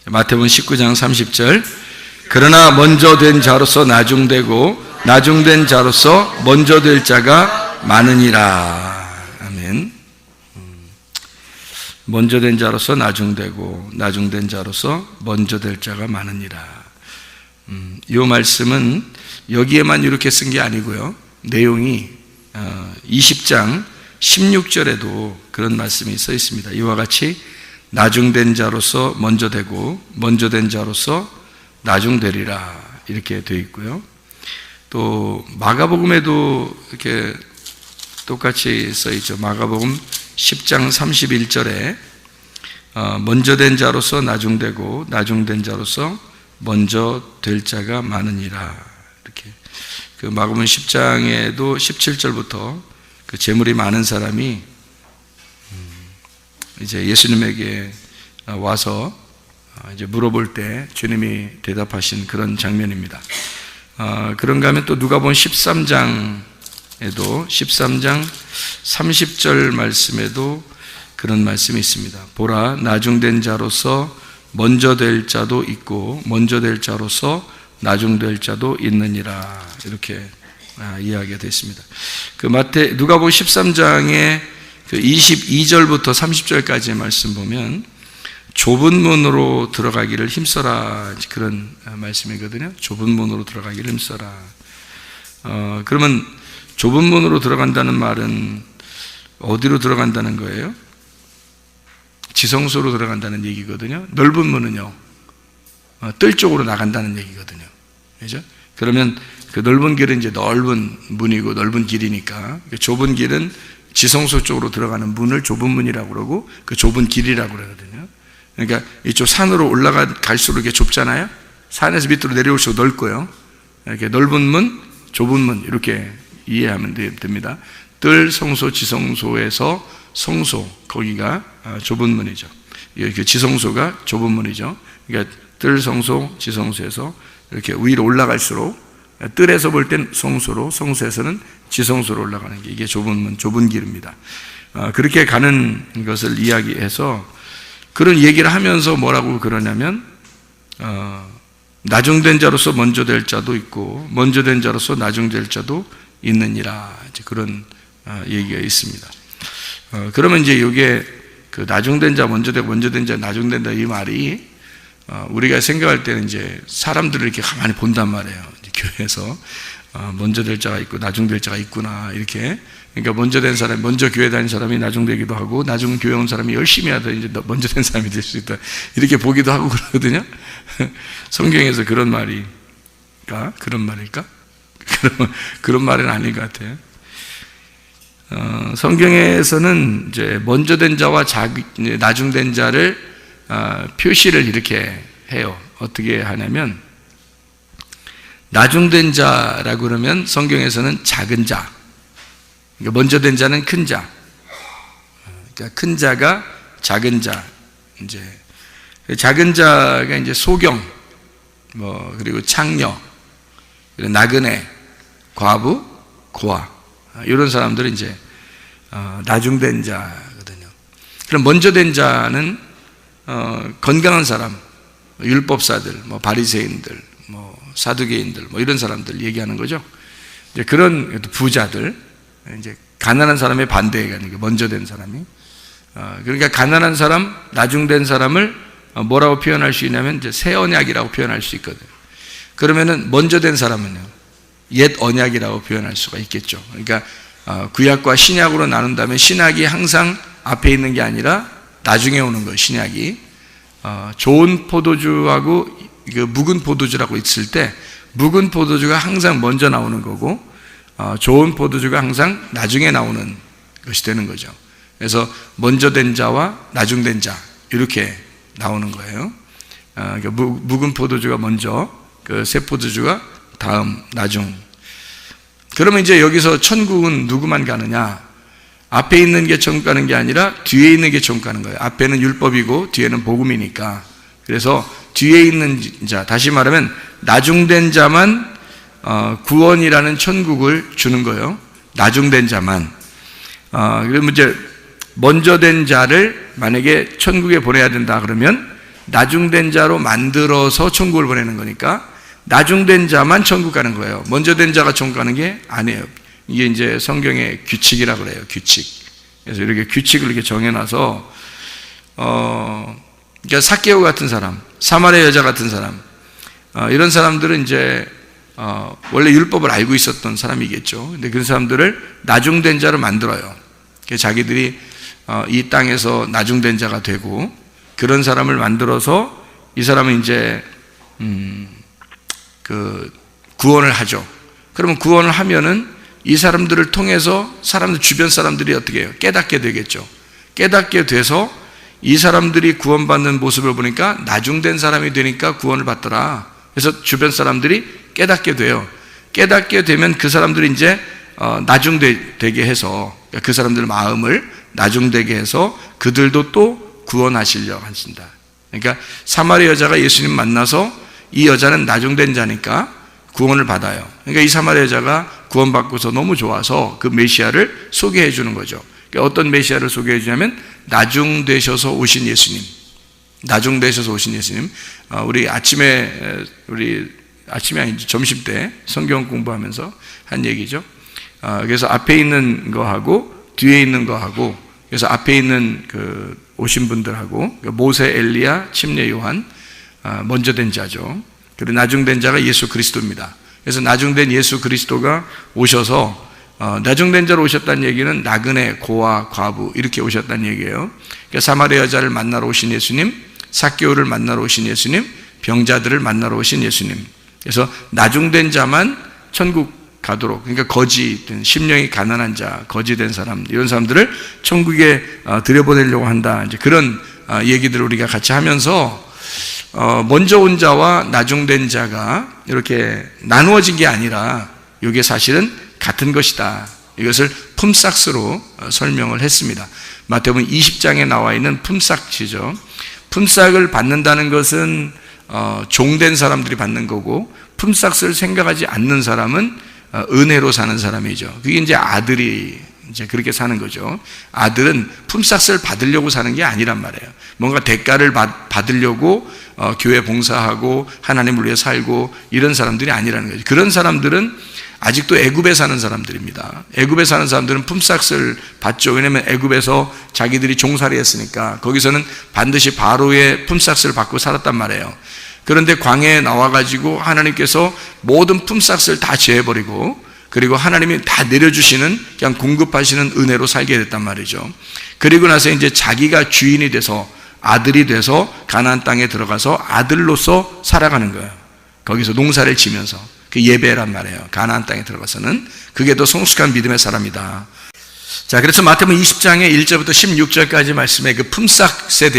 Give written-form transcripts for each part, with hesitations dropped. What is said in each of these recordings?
마태복음 19장 30절. 그러나 먼저 된 자로서 나중되고 나중된 자로서 먼저 될 자가 많으니라. 아멘. 먼저 된 자로서 나중되고 나중된 자로서 먼저 될 자가 많으니라. 이 말씀은 여기에만 이렇게 쓴 게 아니고요. 내용이 20장 16절에도 그런 말씀이 써 있습니다. 이와 같이 나중된 자로서 먼저 되고 먼저 된 자로서 나중되리라 이렇게 되어 있고요. 또 마가복음에도 이렇게 똑같이 써 있죠. 마가복음 10장 31절에 먼저 된 자로서 나중되고 나중된 자로서 먼저 될 자가 많으니라. 이렇게 그 마가복음 10장에도 17절부터 그 재물이 많은 사람이 이제 예수님에게 와서 이제 물어볼 때 주님이 대답하신 그런 장면입니다. 그런가 하면 또 누가복음 13장에도 13장 30절 말씀에도 그런 말씀이 있습니다. 보라, 나중된 자로서 먼저 될 자도 있고 먼저 될 자로서 나중될 자도 있느니라. 이렇게 이야기가 되어 있습니다. 그 누가복음 13장의 그 22절부터 30절까지의 말씀 보면 좁은 문으로 들어가기를 힘써라, 그런 말씀이거든요. 좁은 문으로 들어가기를 힘써라. 그러면 좁은 문으로 들어간다는 말은 어디로 들어간다는 거예요? 지성소로 들어간다는 얘기거든요. 넓은 문은요, 뜰 쪽으로 나간다는 얘기거든요. 그죠? 그러면 그 넓은 길은 이제 넓은 문이고 넓은 길이니까, 좁은 길은 지성소 쪽으로 들어가는 문을 좁은 문이라고 그러고 그 좁은 길이라고 그러거든요. 그러니까 이쪽 산으로 올라갈수록 이게 좁잖아요. 산에서 밑으로 내려올수록 넓고요. 이렇게 넓은 문, 좁은 문 이렇게 이해하면 됩니다. 뜰, 성소, 지성소에서 성소, 거기가 좁은 문이죠. 그 지성소가 좁은 문이죠. 그러니까 뜰, 성소, 지성소에서 이렇게 위로 올라갈수록, 뜰에서 볼 땐 성소로, 성소에서는 지성소로 올라가는 게 이게 좁은 문, 좁은 길입니다. 그렇게 가는 것을 이야기해서 그런 얘기를 하면서 뭐라고 그러냐면, 나중된 자로서 먼저 될 자도 있고 먼저 된 자로서 나중될 자도 있느니라. 이제 그런 얘기가 있습니다. 그러면 이제 이게 그 나중된 자, 먼저 되고 먼저 된 자, 나중된 자, 이 말이 우리가 생각할 때는 이제 사람들을 이렇게 가만히 본단 말이에요. 이제 교회에서 먼저 될 자가 있고 나중될 자가 있구나, 이렇게. 그러니까 먼저 된 사람이, 먼저 교회 다닌 사람이 나중되기도 하고, 나중 교회 온 사람이 열심히 하다 이제 먼저 된 사람이 될 수 있다, 이렇게 보기도 하고 그러거든요. 성경에서 그런 말일까? 그런 말은 아닌 것 같아요. 성경에서는 이제 먼저 된 자와 나중된 자를 표시를 이렇게 해요. 어떻게 하냐면, 나중된 자라고 그러면 성경에서는 작은 자, 그러니까 먼저 된 자는 큰 자, 그러니까 큰 자가 작은 자, 이제 작은 자가 이제 소경, 그리고 창녀, 그리고 나그네, 과부, 고아, 이런 사람들은 이제 나중된 자거든요. 그럼 먼저 된 자는 건강한 사람, 율법사들, 바리새인들, 사두개인들, 이런 사람들 얘기하는 거죠. 이제 그런 부자들, 이제 가난한 사람의 반대에 가는 게 먼저 된 사람이. 그러니까 가난한 사람, 나중된 사람을 뭐라고 표현할 수 있냐면 이제 새 언약이라고 표현할 수 있거든요. 그러면은 먼저 된 사람은요, 옛 언약이라고 표현할 수가 있겠죠. 그러니까 구약과 신약으로 나눈다면 신약이 항상 앞에 있는 게 아니라 나중에 오는 거예요. 신약이 좋은 포도주하고 그 묵은 포도주라고 있을 때 묵은 포도주가 항상 먼저 나오는 거고, 좋은 포도주가 항상 나중에 나오는 것이 되는 거죠. 그래서 먼저 된 자와 나중된 자, 이렇게 나오는 거예요. 그러니까 묵은 포도주가 먼저, 그 새 포도주가 다음, 나중. 그러면 이제 여기서 천국은 누구만 가느냐? 앞에 있는 게 천국 가는 게 아니라 뒤에 있는 게 천국 가는 거예요. 앞에는 율법이고 뒤에는 복음이니까. 그래서 뒤에 있는 자, 다시 말하면 나중된 자만 구원이라는 천국을 주는 거예요. 나중된 자만. 그러면 이제 먼저 된 자를 만약에 천국에 보내야 된다 그러면 나중된 자로 만들어서 천국을 보내는 거니까 나중된 자만 천국 가는 거예요. 먼저 된 자가 천국 가는 게 아니에요. 이게 이제 성경의 규칙이라고 그래요. 규칙. 그래서 이렇게 규칙을 이렇게 정해놔서 그러니까 삭개오 같은 사람, 사마리아 여자 같은 사람, 이런 사람들은 이제 원래 율법을 알고 있었던 사람이겠죠. 근데 그런 사람들을 나중된 자로 만들어요. 자기들이 이 땅에서 나중된 자가 되고 그런 사람을 만들어서 이 사람은 이제 그 구원을 하죠. 그러면 구원을 하면은 이 사람들을 통해서 사람들 주변 사람들이 어떻게 해요? 깨닫게 되겠죠. 깨닫게 돼서 이 사람들이 구원받는 모습을 보니까 나중된 사람이 되니까 구원을 받더라. 그래서 주변 사람들이 깨닫게 돼요. 깨닫게 되면 그 사람들이 이제 나중되게 해서 그 사람들 마음을 나중되게 해서 그들도 또 구원하시려고 하신다. 그러니까 사마리아 여자가 예수님 만나서 이 여자는 나중된 자니까 구원을 받아요. 그러니까 이 사마리아 여자가 구원받고서 너무 좋아서 그 메시아를 소개해 주는 거죠. 그러니까 어떤 메시아를 소개해 주냐면 나중되셔서 오신 예수님. 나중되셔서 오신 예수님. 우리 아침에 아니지 점심 때 성경 공부하면서 한 얘기죠. 그래서 앞에 있는 거하고 뒤에 있는 거하고, 그래서 앞에 있는 그 오신 분들하고 모세, 엘리야, 침례 요한, 먼저 된 자죠. 그리고 나중된 자가 예수 그리스도입니다. 그래서 나중된 예수 그리스도가 오셔서 나중된 자로 오셨다는 얘기는 나그네, 고아, 과부 이렇게 오셨다는 얘기예요. 그러니까 사마리아 여자를 만나러 오신 예수님, 삭개오를 만나러 오신 예수님, 병자들을 만나러 오신 예수님. 그래서 나중된 자만 천국 가도록, 그러니까 거지된 심령이 가난한 자, 거지된 사람, 이런 사람들을 천국에 들여보내려고 한다. 이제 그런 얘기들을 우리가 같이 하면서 먼저 온 자와 나중된 자가 이렇게 나누어진 게 아니라 이게 사실은 같은 것이다. 이것을 품삯으로 설명을 했습니다. 마태복음 20장에 나와 있는 품삯이죠. 품삯을 받는다는 것은 종된 사람들이 받는 거고, 품삯을 생각하지 않는 사람은 은혜로 사는 사람이죠. 그게 이제 아들이 이제 그렇게 사는 거죠. 아들은 품삯을 받으려고 사는 게 아니란 말이에요. 뭔가 대가를 받으려고 교회 봉사하고 하나님을 위해 살고 이런 사람들이 아니라는 거죠. 그런 사람들은 아직도 애굽에 사는 사람들입니다. 애굽에 사는 사람들은 품삯을 받죠. 왜냐하면 애굽에서 자기들이 종살이 했으니까 거기서는 반드시 바로의 품삯을 받고 살았단 말이에요. 그런데 광야에 나와가지고 하나님께서 모든 품삯을 다 제해버리고, 그리고 하나님이 다 내려주시는, 그냥 공급하시는 은혜로 살게 됐단 말이죠. 그리고 나서 이제 자기가 주인이 돼서, 아들이 돼서 가나안 땅에 들어가서 아들로서 살아가는 거예요. 거기서 농사를 지면서. 그 예배란 말이에요. 가나안 땅에 들어가서는. 그게 더 성숙한 믿음의 사람이다. 자, 그래서 마태복음 20장의 1절부터 16절까지 말씀에 그 품삯에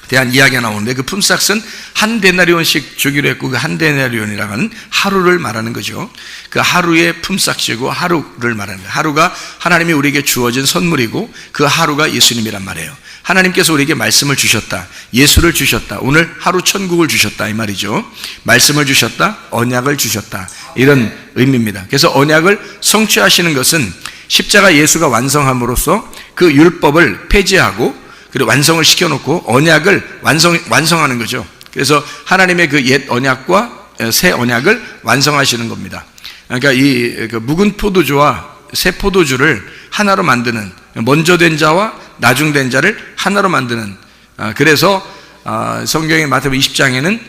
대한 이야기가 나오는데, 그 품삯은 한 데나리온씩 주기로 했고, 그 한 데나리온이라고 하는 하루를 말하는 거죠. 그 하루의 품삯이고 하루를 말하는 거예요. 하루가 하나님이 우리에게 주어진 선물이고, 그 하루가 예수님이란 말이에요. 하나님께서 우리에게 말씀을 주셨다, 예수를 주셨다, 오늘 하루 천국을 주셨다 이 말이죠. 말씀을 주셨다, 언약을 주셨다, 이런 의미입니다. 그래서 언약을 성취하시는 것은 십자가 예수가 완성함으로써 그 율법을 폐지하고 그리고 완성을 시켜놓고 언약을 완성하는 거죠. 그래서 하나님의 그 옛 언약과 새 언약을 완성하시는 겁니다. 그러니까 이 묵은 포도주와 새 포도주를 하나로 만드는, 먼저 된 자와 나중된 자를 하나로 만드는, 그래서 성경의 마태복음 20장에는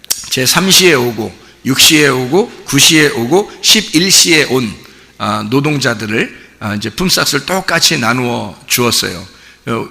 제3시에 오고 6시에 오고 9시에 오고 11시에 온 노동자들을 이제 품삯을 똑같이 나누어 주었어요.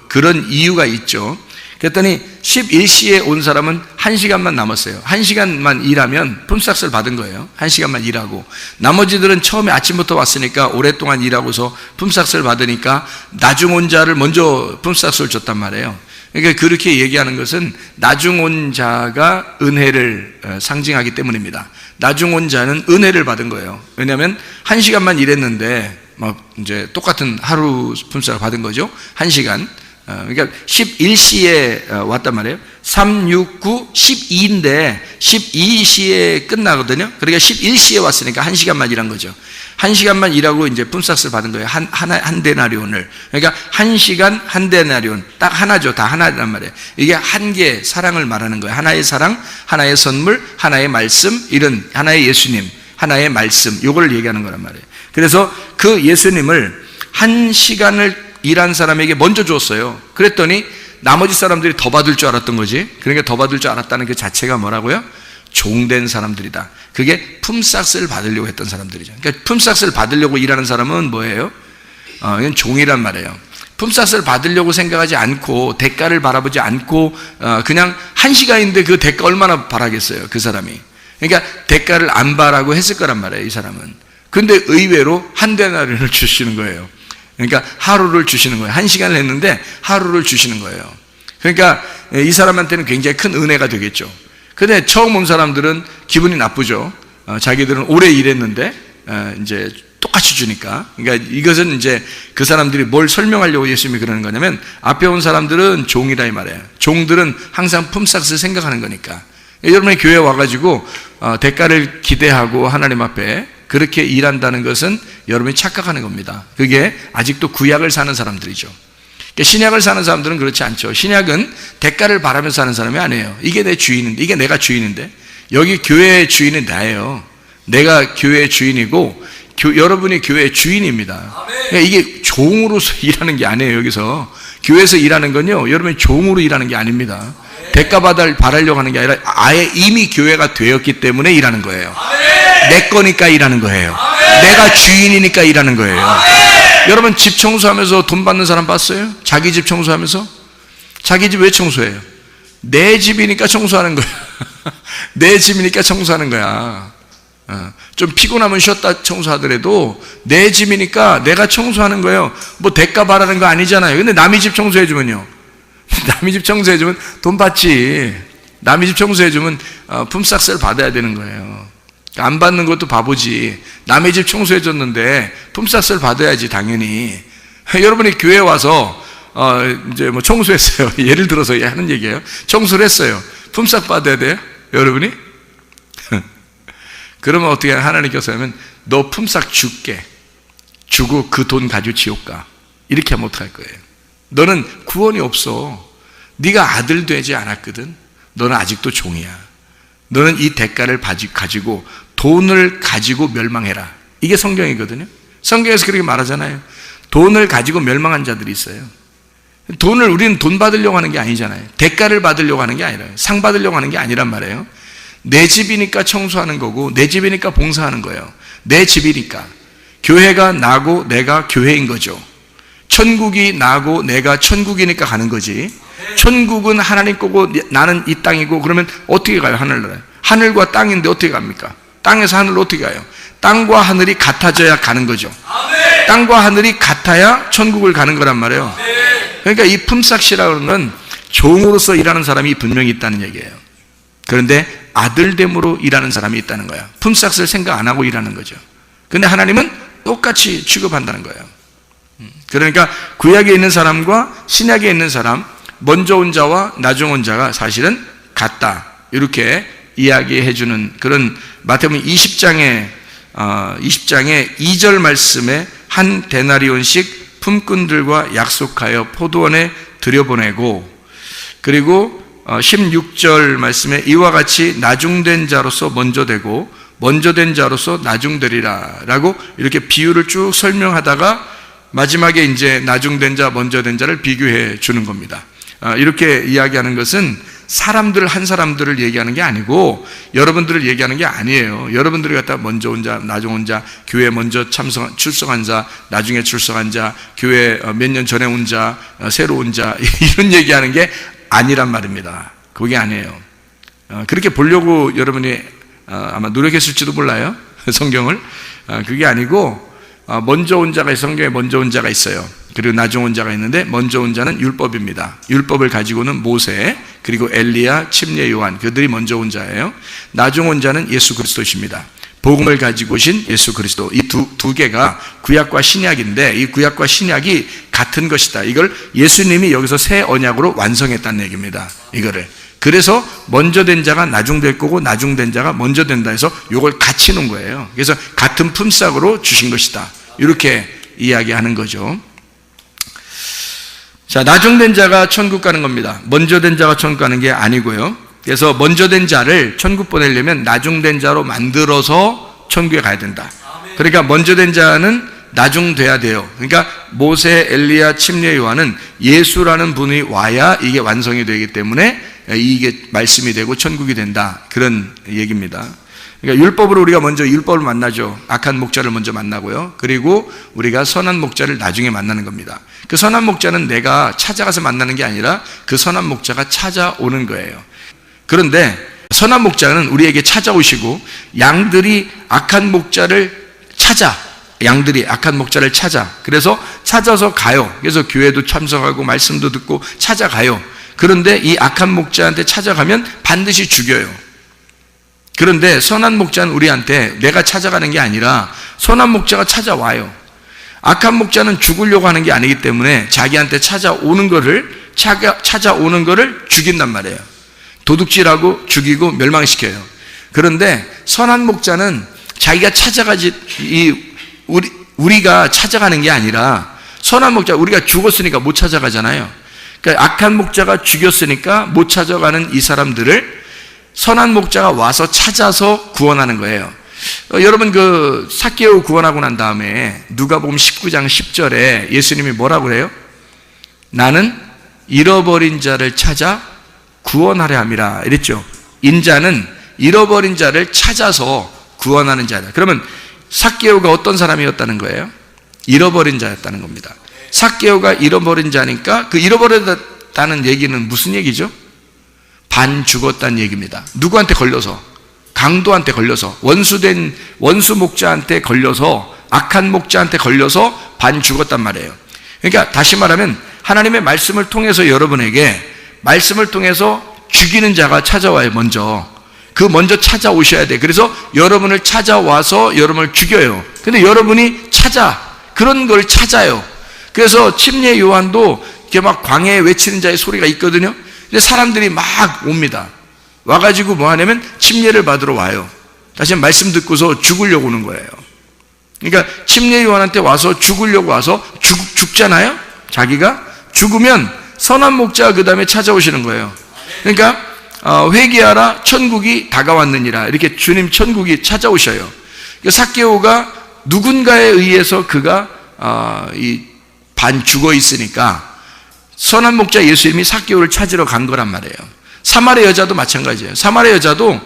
그런 이유가 있죠. 그랬더니 11시에 온 사람은 1시간만 남았어요. 1시간만 일하면 품삯을 받은 거예요. 1시간만 일하고, 나머지들은 처음에 아침부터 왔으니까 오랫동안 일하고서 품삯을 받으니까 나중 온 자를 먼저 품삯을 줬단 말이에요. 그러니까 그렇게 얘기하는 것은 나중 온 자가 은혜를 상징하기 때문입니다. 나중 온 자는 은혜를 받은 거예요. 왜냐하면 1시간만 일했는데 막 이제 똑같은 하루 품삯을 받은 거죠. 1시간. 그러니까 11시에 왔단 말이에요. 3, 6, 9, 12인데 12시에 끝나거든요. 그러니까 11시에 왔으니까 1시간만 일한 거죠. 1시간만 일하고 이제 품삯을 받은 거예요. 한 데나리온을. 그러니까 1시간 한 데나리온. 딱 하나죠. 다 하나란 말이에요. 이게 한 개의 사랑을 말하는 거예요. 하나의 사랑, 하나의 선물, 하나의 말씀, 이런 하나의 예수님, 하나의 말씀, 요걸 얘기하는 거란 말이에요. 그래서 그 예수님을 1시간을 일한 사람에게 먼저 줬어요. 그랬더니 나머지 사람들이 더 받을 줄 알았던 거지. 그러니까 더 받을 줄 알았다는 그 자체가 뭐라고요? 종된 사람들이다. 그게 품삯을 받으려고 했던 사람들이죠. 그러니까 품삯을 받으려고 일하는 사람은 뭐예요? 이건 종이란 말이에요. 품삯을 받으려고 생각하지 않고 대가를 바라보지 않고 그냥 1시간인데 그 대가 얼마나 바라겠어요, 그 사람이. 그러니까 대가를 안 바라고 했을 거란 말이에요, 이 사람은. 근데 의외로 한 데나리온을 주시는 거예요. 그러니까 하루를 주시는 거예요. 1시간을 했는데 하루를 주시는 거예요. 그러니까 이 사람한테는 굉장히 큰 은혜가 되겠죠. 근데 처음 온 사람들은 기분이 나쁘죠. 자기들은 오래 일했는데 이제 똑같이 주니까. 그러니까 이것은 이제 그 사람들이 뭘 설명하려고 예수님이 그러는 거냐면, 앞에 온 사람들은 종이다 이 말이에요. 종들은 항상 품삯을 생각하는 거니까. 여러분의 교회에 와가지고 대가를 기대하고 하나님 앞에 그렇게 일한다는 것은 여러분이 착각하는 겁니다. 그게 아직도 구약을 사는 사람들이죠. 신약을 사는 사람들은 그렇지 않죠. 신약은 대가를 바라면서 사는 사람이 아니에요. 이게 내 주인인데, 이게 내가 주인인데, 여기 교회의 주인은 나예요. 내가 교회의 주인이고 여러분이 교회의 주인입니다. 그러니까 이게 종으로서 일하는 게 아니에요. 여기서 교회에서 일하는 건요, 여러분이 종으로 일하는 게 아닙니다. 대가 바라려고 하는 게 아니라 아예 이미 교회가 되었기 때문에 일하는 거예요. 내 거니까 일하는 거예요. 내가 주인이니까 일하는 거예요. 여러분 집 청소하면서 돈 받는 사람 봤어요? 자기 집 청소하면서? 자기 집 왜 청소해요? 내 집이니까 청소하는 거야. 내 집이니까 청소하는 거야. 좀 피곤하면 쉬었다 청소하더라도 내 집이니까 내가 청소하는 거예요. 뭐 대가 바라는 거 아니잖아요. 근데 남의 집 청소해주면요, 남의 집 청소해주면 돈 받지. 남의 집 청소해주면 품삯을 받아야 되는 거예요. 안 받는 것도 바보지. 남의 집 청소해줬는데 품삯을 받아야지, 당연히. 여러분이 교회에 와서 이제 뭐 청소했어요. 예를 들어서 하는 얘기예요. 청소를 했어요. 품삯 받아야 돼요, 여러분이? 그러면 어떻게 하나님께서 하면, 너 품삯 줄게. 주고 그 돈 가지고 지옥 가. 이렇게 하면 어떡할 거예요? 너는 구원이 없어. 네가 아들 되지 않았거든. 너는 아직도 종이야. 너는 이 대가를 가지고 돈을 가지고 멸망해라. 이게 성경이거든요. 성경에서 그렇게 말하잖아요. 돈을 가지고 멸망한 자들이 있어요. 우리는 돈 받으려고 하는 게 아니잖아요. 대가를 받으려고 하는 게 아니라, 상 받으려고 하는 게 아니란 말이에요. 내 집이니까 청소하는 거고, 내 집이니까 봉사하는 거예요. 내 집이니까. 교회가 나고 내가 교회인 거죠. 천국이 나고 내가 천국이니까 가는 거지. 천국은 하나님 거고 나는 이 땅이고, 그러면 어떻게 가요? 하늘나라에. 하늘과 땅인데 어떻게 갑니까? 땅에서 하늘로 어떻게 가요? 땅과 하늘이 같아져야 가는 거죠. 땅과 하늘이 같아야 천국을 가는 거란 말이에요. 그러니까 이 품삯이라는 건 종으로서 일하는 사람이 분명히 있다는 얘기예요. 그런데 아들됨으로 일하는 사람이 있다는 거야. 품삯을 생각 안 하고 일하는 거죠. 근데 하나님은 똑같이 취급한다는 거예요. 그러니까 구약에 있는 사람과 신약에 있는 사람, 먼저 온 자와 나중 온 자가 사실은 같다, 이렇게 이야기해주는 그런 마태복음 20장의 2절 말씀에 한 데나리온씩 품꾼들과 약속하여 포도원에 들여보내고, 그리고 16절 말씀에 이와 같이 나중된 자로서 먼저 되고 먼저 된 자로서 나중되리라 라고 이렇게 비유를 쭉 설명하다가 마지막에 이제 나중된 자, 먼저 된 자를 비교해 주는 겁니다. 이렇게 이야기하는 것은 한 사람들을 얘기하는 게 아니고 여러분들을 얘기하는 게 아니에요. 여러분들이 갖다 먼저 온 자, 나중 온 자, 교회 먼저 출석한 자, 나중에 출석한 자, 교회 몇 년 전에 온 자, 새로 온 자, 이런 얘기하는 게 아니란 말입니다. 그게 아니에요. 그렇게 보려고 여러분이 아마 노력했을지도 몰라요. 성경을. 그게 아니고 먼저 온 자가 성경에 먼저 온 자가 있어요. 그리고 나중 온 자가 있는데 먼저 온 자는 율법입니다. 율법을 가지고는 모세, 그리고 엘리야, 침례 요한, 그들이 먼저 온 자예요. 나중 온 자는 예수 그리스도십니다. 복음을 가지고 오신 예수 그리스도. 이 두 개가 구약과 신약인데 이 구약과 신약이 같은 것이다. 이걸 예수님이 여기서 새 언약으로 완성했다는 얘기입니다. 이거를. 그래서 먼저 된 자가 나중될 거고 나중된 자가 먼저 된다 해서 이걸 같이 놓은 거예요. 그래서 같은 품삯으로 주신 것이다, 이렇게 이야기하는 거죠. 자, 나중된 자가 천국 가는 겁니다. 먼저 된 자가 천국 가는 게 아니고요. 그래서 먼저 된 자를 천국 보내려면 나중된 자로 만들어서 천국에 가야 된다. 그러니까 먼저 된 자는 나중돼야 돼요. 그러니까 모세, 엘리야, 침례, 요한은 예수라는 분이 와야 이게 완성이 되기 때문에 이게 말씀이 되고 천국이 된다, 그런 얘기입니다. 그러니까 율법으로 우리가 먼저 율법을 만나죠. 악한 목자를 먼저 만나고요. 그리고 우리가 선한 목자를 나중에 만나는 겁니다. 그 선한 목자는 내가 찾아가서 만나는 게 아니라 그 선한 목자가 찾아오는 거예요. 그런데 선한 목자는 우리에게 찾아오시고 양들이 악한 목자를 찾아, 양들이 악한 목자를 찾아, 그래서 찾아서 가요. 그래서 교회도 참석하고 말씀도 듣고 찾아가요. 그런데 이 악한 목자한테 찾아가면 반드시 죽여요. 그런데 선한 목자는 우리한테 내가 찾아가는 게 아니라 선한 목자가 찾아와요. 악한 목자는 죽으려고 하는 게 아니기 때문에 자기한테 찾아오는 거를 죽인단 말이에요. 도둑질하고 죽이고 멸망시켜요. 그런데 선한 목자는 자기가 찾아가지, 우리가 찾아가는 게 아니라 선한 목자, 우리가 죽었으니까 못 찾아가잖아요. 그러니까 악한 목자가 죽였으니까 못 찾아가는 이 사람들을 선한 목자가 와서 찾아서 구원하는 거예요. 여러분, 그 삭개오 구원하고 난 다음에 누가복음 19장 10절에 예수님이 뭐라고 해요? 나는 잃어버린 자를 찾아 구원하려 함이라 이랬죠. 인자는 잃어버린 자를 찾아서 구원하는 자다. 그러면 삭개오가 어떤 사람이었다는 거예요? 잃어버린 자였다는 겁니다. 삭개오가 잃어버린 자니까 그 잃어버렸다는 얘기는 무슨 얘기죠? 반 죽었다는 얘기입니다. 누구한테 걸려서? 강도한테 걸려서, 원수 목자한테 걸려서, 악한 목자한테 걸려서 반 죽었단 말이에요. 그러니까 다시 말하면 하나님의 말씀을 통해서 여러분에게 말씀을 통해서 죽이는 자가 찾아와요. 먼저 찾아오셔야 돼. 그래서 여러분을 찾아와서 여러분을 죽여요. 근데 여러분이 그런 걸 찾아요. 그래서 침례 요한도 이렇게 막 광야에 외치는 자의 소리가 있거든요. 근데 사람들이 막 옵니다. 와가지고 뭐 하냐면 침례를 받으러 와요. 다시 말씀 듣고서 죽으려고 오는 거예요. 그러니까 침례 요한한테 와서 죽으려고 와서 죽잖아요. 자기가 죽으면 선한 목자가 그 다음에 찾아오시는 거예요. 그러니까 회개하라, 천국이 다가왔느니라, 이렇게 주님 천국이 찾아오셔요. 삭개오가 누군가에 의해서 그가 반 죽어 있으니까 선한 목자 예수님이 삭개오를 찾으러 간 거란 말이에요. 사마리 여자도 마찬가지예요. 사마리 여자도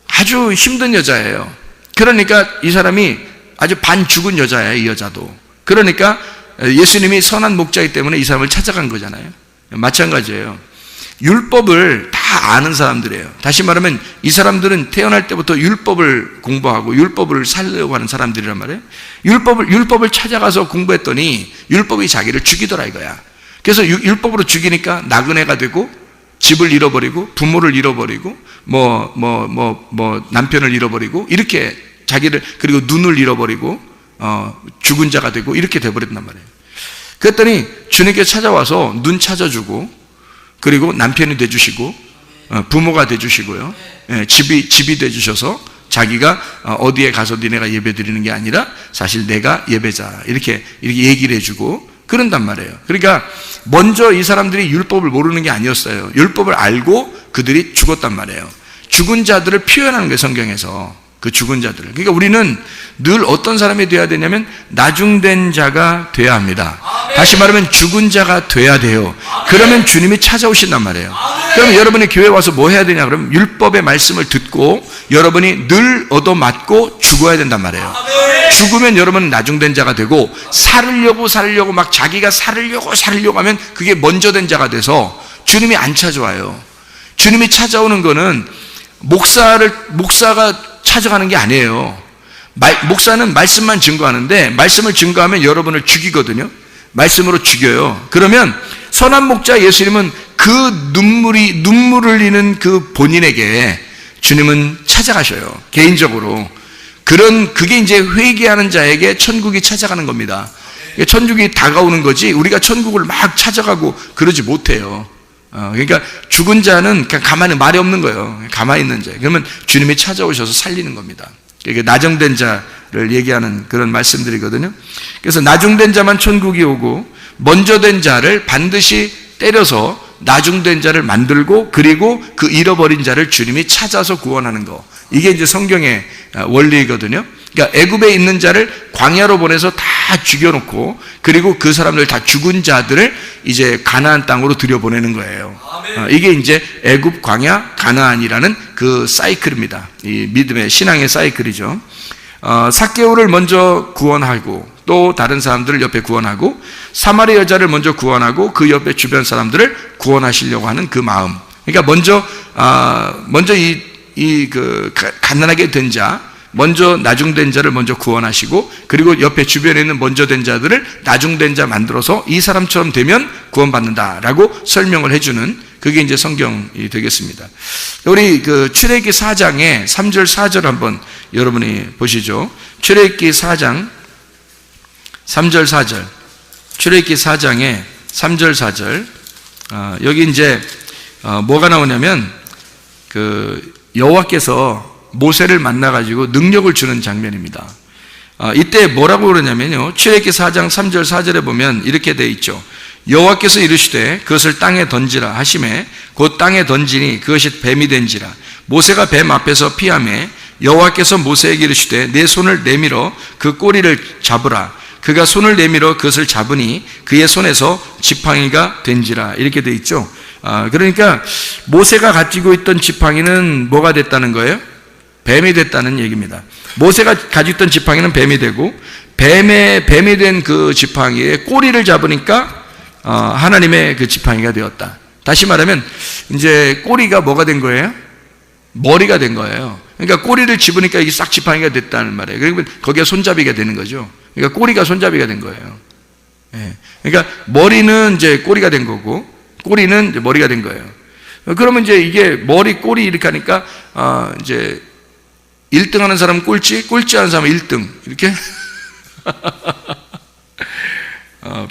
아주 힘든 여자예요. 그러니까 이 사람이 아주 반 죽은 여자예요. 이 여자도. 그러니까 예수님이 선한 목자이기 때문에 이 사람을 찾아간 거잖아요. 마찬가지예요. 율법을 다 아는 사람들이에요. 다시 말하면 이 사람들은 태어날 때부터 율법을 공부하고 율법을 살려고 하는 사람들이란 말이에요. 율법을 찾아가서 공부했더니 율법이 자기를 죽이더라 이거야. 그래서 율법으로 죽이니까 나그네가 되고 집을 잃어버리고 부모를 잃어버리고 남편을 잃어버리고 이렇게 자기를, 그리고 눈을 잃어버리고 죽은 자가 되고 이렇게 돼버렸단 말이에요. 그랬더니 주님께 찾아와서 눈 찾아주고, 그리고 남편이 돼주시고 부모가 돼주시고요, 집이 돼주셔서 자기가 어디에 가서 니네가 예배 드리는 게 아니라 사실 내가 예배자, 이렇게 얘기를 해주고 그런단 말이에요. 그러니까 먼저 이 사람들이 율법을 모르는 게 아니었어요. 율법을 알고 그들이 죽었단 말이에요. 죽은 자들을 표현하는 거예요, 성경에서. 그 죽은 자들을. 그러니까 우리는 늘 어떤 사람이 돼야 되냐면 나중된 자가 돼야 합니다. 다시 말하면 죽은 자가 돼야 돼요. 그러면 주님이 찾아오신단 말이에요. 그러면 여러분이 교회 와서 뭐 해야 되냐? 그러면 율법의 말씀을 듣고 여러분이 늘 얻어맞고 죽어야 된단 말이에요. 죽으면 여러분은 나중된 자가 되고, 살으려고 막 자기가 살으려고 하면 그게 먼저 된 자가 돼서 주님이 안 찾아와요. 주님이 찾아오는 거는 목사가 찾아가는 게 아니에요. 목사는 말씀만 증거하는데, 말씀을 증거하면 여러분을 죽이거든요. 말씀으로 죽여요. 그러면 선한 목자 예수님은 그 눈물을 흘리는 그 본인에게 주님은 찾아가셔요. 개인적으로. 그게 이제 회개하는 자에게 천국이 찾아가는 겁니다. 천국이 다가오는 거지 우리가 천국을 막 찾아가고 그러지 못해요. 그러니까 죽은 자는 그냥 가만히 말이 없는 거예요. 가만히 있는 자. 그러면 주님이 찾아오셔서 살리는 겁니다. 이게 나중된 자를 얘기하는 그런 말씀들이거든요. 그래서 나중된 자만 천국이 오고 먼저 된 자를 반드시 때려서 나중된 자를 만들고 그리고 그 잃어버린 자를 주님이 찾아서 구원하는 거. 이게 이제 성경의 원리거든요. 그러니까 애굽에 있는 자를 광야로 보내서 다 죽여놓고 그리고 그 사람들 다 죽은 자들을 이제 가나안 땅으로 들여보내는 거예요. 이게 이제 애굽, 광야, 가나안이라는 그 사이클입니다. 이 믿음의 신앙의 사이클이죠. 삭개오를 먼저 구원하고 또 다른 사람들을 옆에 구원하고 사마리 여자를 먼저 구원하고 그 옆에 주변 사람들을 구원하시려고 하는 그 마음. 그러니까 먼저 그 가난하게 된 자, 먼저 나중된 자를 먼저 구원하시고 그리고 옆에 주변에 있는 먼저 된 자들을 나중된 자 만들어서 이 사람처럼 되면 구원받는다라고 설명을 해주는 그게 이제 성경이 되겠습니다. 우리 그 출애굽기 4장의 3절 4절 한번 여러분이 보시죠. 출애굽기 4장 3절 4절. 출애굽기 4장의 3절 4절. 여기 이제 뭐가 나오냐면 그 여호와께서 모세를 만나가지고 능력을 주는 장면입니다. 이때 뭐라고 그러냐면요. 출애굽기 4장 3절 4절에 보면 이렇게 돼 있죠. 여호와께서 이르시되 그것을 땅에 던지라 하시매 곧 땅에 던지니 그것이 뱀이 된지라. 모세가 뱀 앞에서 피하매 여호와께서 모세에게 이르시되 내 손을 내밀어 그 꼬리를 잡으라. 그가 손을 내밀어 그것을 잡으니 그의 손에서 지팡이가 된지라. 이렇게 돼 있죠. 그러니까 모세가 가지고 있던 지팡이는 뭐가 됐다는 거예요? 뱀이 됐다는 얘기입니다. 모세가 가지고 있던 지팡이는 뱀이 되고 뱀이 된 그 지팡이의 꼬리를 잡으니까 하나님의 그 지팡이가 되었다. 다시 말하면 이제 꼬리가 뭐가 된 거예요? 머리가 된 거예요. 그러니까 꼬리를 집으니까 이게 싹 지팡이가 됐다는 말이에요. 그러면 거기에 손잡이가 되는 거죠. 그러니까 꼬리가 손잡이가 된 거예요. 그러니까 머리는 이제 꼬리가 된 거고 꼬리는 이제 머리가 된 거예요. 그러면 이제 이게 머리, 꼬리 이렇게 하니까 이제 1등 하는 사람은 꼴찌 하는 사람은 1등 이렇게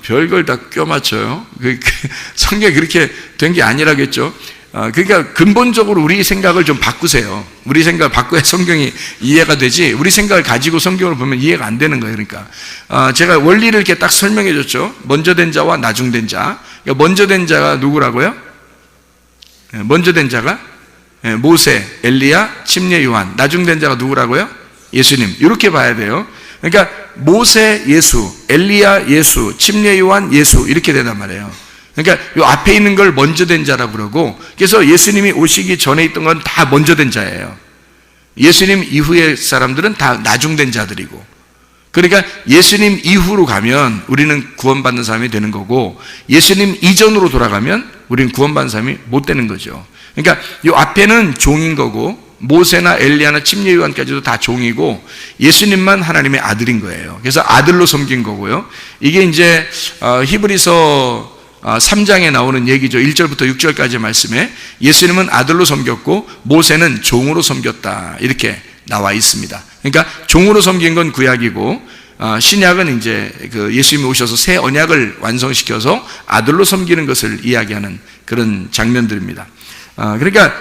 별걸 다 껴맞춰요. 성경이 그렇게 된 게 아니라겠죠. 그러니까 근본적으로 우리 생각을 좀 바꾸세요. 우리 생각을 바꿔야 성경이 이해가 되지 우리 생각을 가지고 성경을 보면 이해가 안 되는 거예요. 그러니까 제가 원리를 이렇게 딱 설명해 줬죠. 먼저 된 자와 나중된 자. 그러니까 먼저 된 자가 누구라고요? 먼저 된 자가 모세, 엘리야, 침례 요한. 나중된 자가 누구라고요? 예수님. 이렇게 봐야 돼요. 그러니까 모세, 예수, 엘리야, 예수, 침례 요한, 예수 이렇게 된단 말이에요. 그러니까 이 앞에 있는 걸 먼저 된 자라고 그러고 그래서 예수님이 오시기 전에 있던 건 다 먼저 된 자예요. 예수님 이후의 사람들은 다 나중된 자들이고 그러니까 예수님 이후로 가면 우리는 구원받는 사람이 되는 거고 예수님 이전으로 돌아가면 우리는 구원받는 사람이 못 되는 거죠. 그러니까 이 앞에는 종인 거고 모세나 엘리야나 침례 요한까지도 다 종이고 예수님만 하나님의 아들인 거예요. 그래서 아들로 섬긴 거고요. 이게 이제 히브리서 3장에 나오는 얘기죠. 1절부터 6절까지의 말씀에 예수님은 아들로 섬겼고 모세는 종으로 섬겼다 이렇게 나와 있습니다. 그러니까 종으로 섬긴 건 구약이고 신약은 이제 그 예수님이 오셔서 새 언약을 완성시켜서 아들로 섬기는 것을 이야기하는 그런 장면들입니다. 그러니까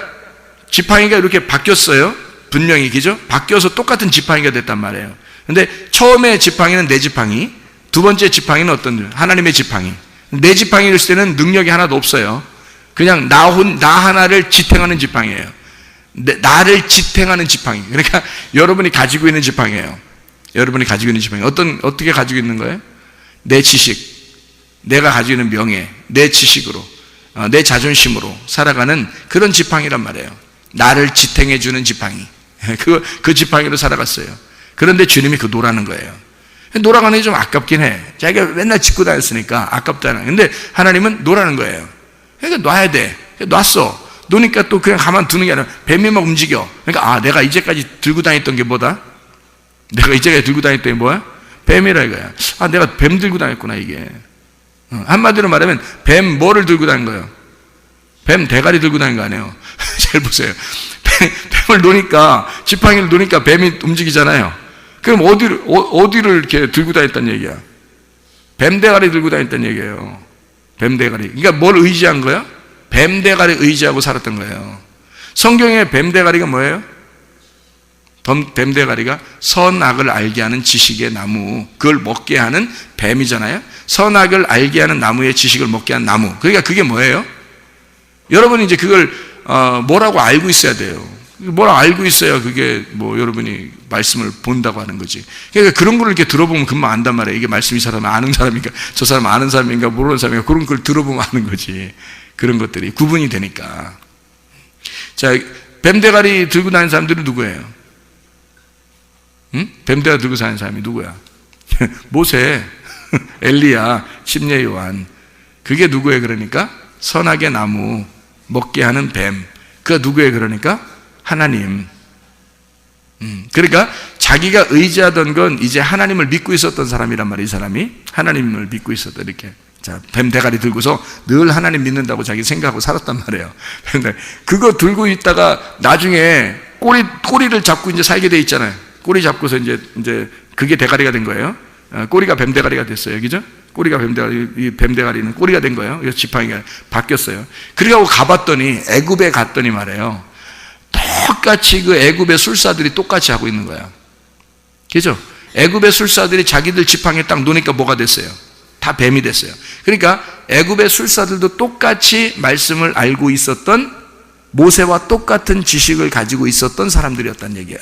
지팡이가 이렇게 바뀌었어요. 분명히 그죠? 바뀌어서 똑같은 지팡이가 됐단 말이에요. 근데 처음에 지팡이는 내 지팡이, 두 번째 지팡이는 어떤 하나님의 지팡이. 내 지팡이를 쓸 때는 능력이 하나도 없어요. 그냥 나 하나를 지탱하는 지팡이에요. 나를 지탱하는 지팡이. 그러니까 여러분이 가지고 있는 지팡이에요. 여러분이 가지고 있는 지팡이. 어떻게 가지고 있는 거예요? 내 지식, 내가 가지고 있는 명예, 내 지식으로, 내 자존심으로 살아가는 그런 지팡이란 말이에요. 나를 지탱해주는 지팡이. 그 지팡이로 살아갔어요. 그런데 주님이 그 놓으라는 거예요. 놓아가는 게 좀 아깝긴 해. 자기가 맨날 짚고 다녔으니까 아깝잖아. 근데 하나님은 놓으라는 거예요. 그러니까 놔야 돼. 놨어. 놓으니까 또 그냥 가만 두는 게 아니라 뱀이 막 움직여. 그러니까 내가 이제까지 들고 다녔던 게 뭐다? 내가 이제까지 들고 다녔던 게 뭐야? 뱀이라 이거야. 내가 뱀 들고 다녔구나 이게. 한마디로 말하면 뱀 뭐를 들고 다닌 거예요? 뱀 대가리 들고 다닌 거 아니에요? 잘 보세요. 뱀을 놓으니까 지팡이를 놓으니까 뱀이 움직이잖아요. 그럼 어디를 이렇게 들고 다녔단 얘기야? 뱀 대가리 들고 다녔단 얘기예요. 뱀 대가리. 그러니까 뭘 의지한 거야? 뱀 대가리 의지하고 살았던 거예요. 성경의 뱀 대가리가 뭐예요? 뱀 대가리가 선악을 알게 하는 지식의 나무, 그걸 먹게 하는 뱀이잖아요. 선악을 알게 하는 나무의 지식을 먹게 하는 나무. 그러니까 그게 뭐예요? 여러분이 이제 그걸 뭐라고 알고 있어야 돼요. 뭐라고 알고 있어야 그게 뭐 여러분이 말씀을 본다고 하는 거지. 그러니까 그런 걸 이렇게 들어보면 금방 안단 말이에요. 이게 말씀이 사람 아는 사람인가, 저 사람 아는 사람인가, 모르는 사람인가, 그런 걸 들어보면 아는 거지. 그런 것들이 구분이 되니까. 자, 뱀 대가리 들고 다니는 사람들은 누구예요? 응? 뱀 대가리 들고 다니는 사람이 누구야? 모세, 엘리야, 침례 요한. 그게 누구예요? 그러니까 선악의 나무 먹게 하는 뱀. 그가 누구예요? 그러니까 하나님. 그러니까 자기가 의지하던 건 이제 하나님을 믿고 있었던 사람이란 말이에요. 이 사람이 하나님을 믿고 있었다. 이렇게. 자, 뱀 대가리 들고서 늘 하나님 믿는다고 자기 생각하고 살았단 말이에요. 그런데 그거 들고 있다가 나중에 꼬리를 잡고 이제 살게 돼 있잖아요. 꼬리 잡고서 이제 그게 대가리가 된 거예요. 꼬리가 뱀 대가리가 됐어요. 그죠? 꼬리가 뱀 대가리, 이 뱀 대가리는 꼬리가 된 거예요. 그래서 지팡이가 바뀌었어요. 그래가지고 가봤더니 애굽에 갔더니 말이에요. 똑같이 그 애굽의 술사들이 똑같이 하고 있는 거야. 그죠? 애굽의 술사들이 자기들 지팡이에 딱 놓으니까 뭐가 됐어요? 다 뱀이 됐어요. 그러니까 애굽의 술사들도 똑같이 말씀을 알고 있었던, 모세와 똑같은 지식을 가지고 있었던 사람들이었단 얘기야.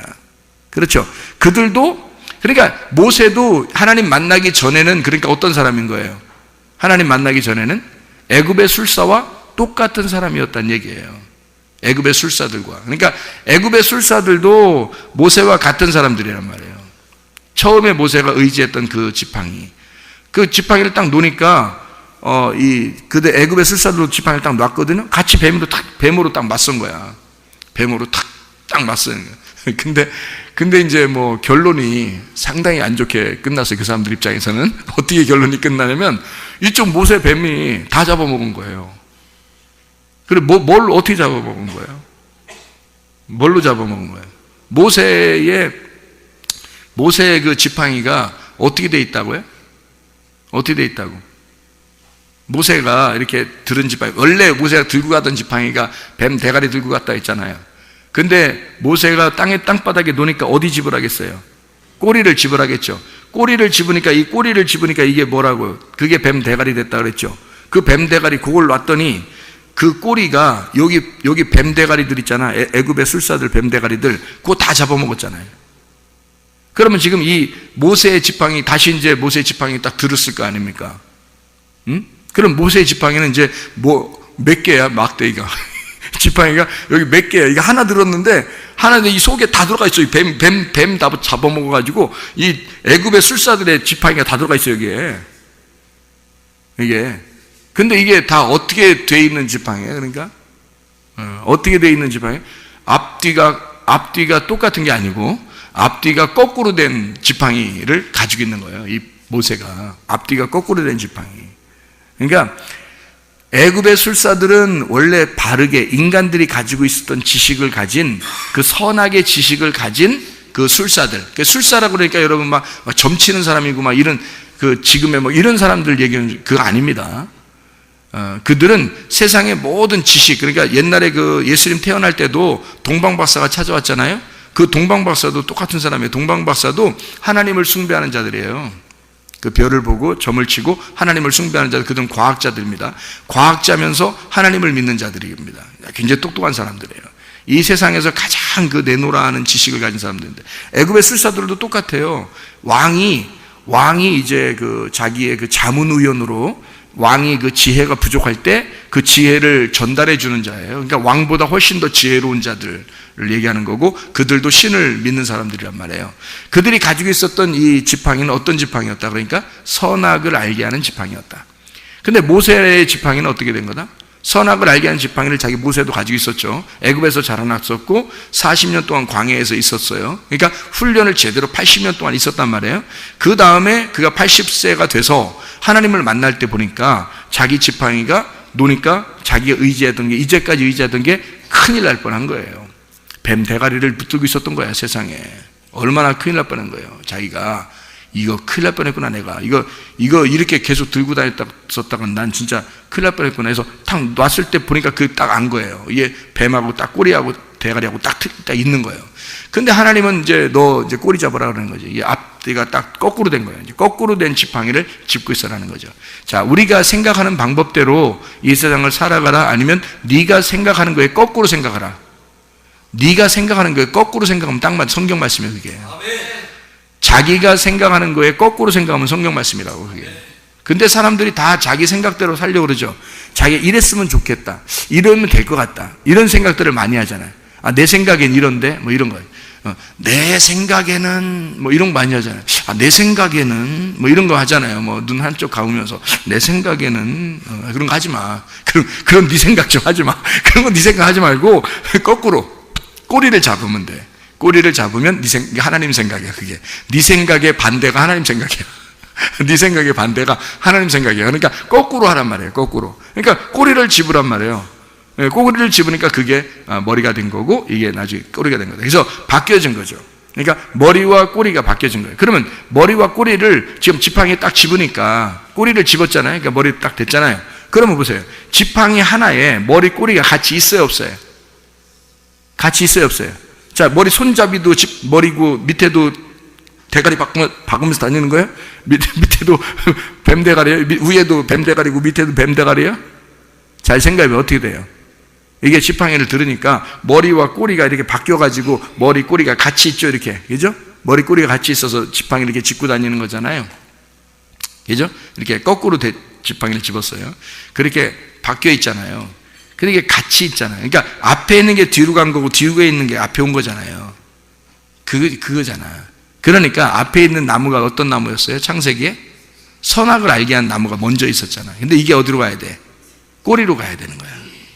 그렇죠? 그들도, 그러니까 모세도 하나님 만나기 전에는 그러니까 어떤 사람인 거예요? 하나님 만나기 전에는 애굽의 술사와 똑같은 사람이었단 얘기예요. 애굽의 술사들과. 그러니까 애굽의 술사들도 모세와 같은 사람들이란 말이에요. 처음에 모세가 의지했던 그 지팡이, 그 지팡이를 딱 놓으니까 그들 애굽의 술사들도 지팡이를 딱 놨거든요. 같이 뱀으로 딱 맞선 거야. 뱀으로 딱 맞선 거야. 근데 이제 뭐 결론이 상당히 안 좋게 끝났어요. 그 사람들 입장에서는. 어떻게 결론이 끝나냐면 이쪽 모세 뱀이 다 잡아먹은 거예요. 그래, 뭘 어떻게 잡아먹은 거예요? 뭘로 잡아먹은 거예요? 모세의 그 지팡이가 어떻게 돼 있다고요? 어떻게 돼 있다고? 모세가 이렇게 들은 지팡이, 원래 모세가 들고 가던 지팡이가 뱀 대가리 들고 갔다 했잖아요. 근데 모세가 땅바닥에 놓으니까 어디 집으라겠어요? 꼬리를 집으라겠죠. 꼬리를 집으니까 이게 뭐라고요? 그게 뱀 대가리 됐다 그랬죠. 그 뱀 대가리 그걸 놨더니 그 꼬리가 여기 뱀 대가리들 있잖아. 애굽의 술사들 뱀 대가리들 그거 다 잡아먹었잖아요. 그러면 지금 이 모세의 지팡이, 다시 이제 모세의 지팡이 딱 들었을 거 아닙니까? 응? 그럼 모세의 지팡이는 이제 몇 개야, 막대기가. 지팡이가 여기 몇 개야. 이게 하나 들었는데, 이 속에 다 들어가 있어요. 뱀 다 잡아먹어가지고, 이 애굽의 술사들의 지팡이가 다 들어가 있어요, 여기에. 이게. 근데 이게 다 어떻게 돼 있는 지팡이에요, 그러니까? 어떻게 돼 있는 지팡이? 앞뒤가 똑같은 게 아니고, 앞뒤가 거꾸로 된 지팡이를 가지고 있는 거예요. 이 모세가. 앞뒤가 거꾸로 된 지팡이. 그러니까, 애굽의 술사들은 원래 바르게 인간들이 가지고 있었던 지식을 가진, 그 선악의 지식을 가진 그 술사들. 그 술사라고 그러니까 여러분 막 점치는 사람이고 막 이런, 지금의 뭐 이런 사람들 얘기는 그거 아닙니다. 그들은 세상의 모든 지식, 그러니까 옛날에 그 예수님 태어날 때도 동방박사가 찾아왔잖아요. 그 동방박사도 똑같은 사람이에요. 동방박사도 하나님을 숭배하는 자들이에요. 그 별을 보고 점을 치고 하나님을 숭배하는 자들, 그들은 과학자들입니다. 과학자면서 하나님을 믿는 자들입니다. 굉장히 똑똑한 사람들이에요. 이 세상에서 가장 그 내노라 하는 지식을 가진 사람들인데, 애굽의 술사들도 똑같아요. 왕이 이제 그 자기의 그 자문위원으로 왕이 그 지혜가 부족할 때 그 지혜를 전달해 주는 자예요. 그러니까 왕보다 훨씬 더 지혜로운 자들을 얘기하는 거고, 그들도 신을 믿는 사람들이란 말이에요. 그들이 가지고 있었던 이 지팡이는 어떤 지팡이였다? 그러니까 선악을 알게 하는 지팡이였다. 근데 모세의 지팡이는 어떻게 된 거다? 선악을 알게 하는 지팡이를 자기 모세도 가지고 있었죠. 애굽에서 자라났었고 40년 동안 광야에서 있었어요. 그러니까 훈련을 제대로 80년 동안 있었단 말이에요. 그 다음에 그가 80세가 돼서 하나님을 만날 때 보니까 자기 지팡이가 노니까 자기가 의지하던 게, 이제까지 의지하던 게 큰일 날 뻔한 거예요. 뱀 대가리를 붙들고 있었던 거야, 세상에. 얼마나 큰일 날 뻔한 거예요. 자기가 이거 큰일 날 뻔했구나 내가. 이거 이렇게 계속 들고 다녔다가 난 진짜 큰일 날 뻔했구나 해서 탁 놨을 때 보니까 그 딱 안 거예요. 이게 뱀하고 딱 꼬리하고 대가리하고 딱 있는 거예요. 근데 하나님은 이제 너 이제 꼬리 잡으라 그러는 거죠. 이 앞뒤가 딱 거꾸로 된 거예요. 이제 거꾸로 된 지팡이를 짚고 있어라는 거죠. 자, 우리가 생각하는 방법대로 이 세상을 살아가라, 아니면 네가 생각하는 거에 거꾸로 생각하라. 네가 생각하는 거에 거꾸로 생각하면 딱 맞. 성경 말씀이에요, 그게. 자기가 생각하는 거에 거꾸로 생각하면 성경 말씀이라고, 그게. 근데 사람들이 다 자기 생각대로 살려고 그러죠. 자기 이랬으면 좋겠다, 이러면 될 것 같다, 이런 생각들을 많이 하잖아요. 아, 내 생각엔 이런데, 뭐 이런 거예요. 내 생각에는 뭐 이런 거 많이 하잖아요. 아, 내 생각에는 뭐 이런 거 하잖아요. 뭐 눈 한쪽 감으면서 내 생각에는 그런 거 하지 마. 그런 네 생각 좀 하지 마. 그런 거 네 생각 하지 말고 거꾸로 꼬리를 잡으면 돼. 꼬리를 잡으면 하나님 생각이야. 그게 네 생각의 반대가 하나님 생각이야. 네 생각의 반대가 하나님 생각이야. 그러니까 거꾸로 하란 말이에요. 거꾸로. 그러니까 꼬리를 집으란 말이에요. 꼬리를 집으니까 그게 머리가 된 거고, 이게 나중에 꼬리가 된 거다. 그래서 바뀌어진 거죠. 그러니까 머리와 꼬리가 바뀌어진 거예요. 그러면 머리와 꼬리를 지금 지팡이에 딱 집으니까, 꼬리를 집었잖아요. 그러니까 머리 딱 됐잖아요. 그러면 보세요. 지팡이 하나에 머리 꼬리가 같이 있어요, 없어요? 같이 있어요, 없어요? 자, 머리 손잡이도 머리고 밑에도 대가리 박으면서 다니는 거예요? 밑에도 뱀대가리예요? 위에도 뱀대가리고 밑에도 뱀대가리예요? 잘 생각해보면 어떻게 돼요? 이게 지팡이를 들으니까 머리와 꼬리가 이렇게 바뀌어가지고 머리 꼬리가 같이 있죠, 이렇게. 그죠? 머리 꼬리가 같이 있어서 지팡이 이렇게 짚고 다니는 거잖아요. 그죠? 이렇게 거꾸로 지팡이를 집었어요. 그렇게 바뀌어 있잖아요. 그렇게 같이 있잖아요. 그러니까 앞에 있는 게 뒤로 간 거고 뒤에 있는 게 앞에 온 거잖아요. 그거잖아. 그러니까 앞에 있는 나무가 어떤 나무였어요? 창세기에? 선악을 알게 한 나무가 먼저 있었잖아요. 근데 이게 어디로 가야 돼? 꼬리로 가야 되는 거야.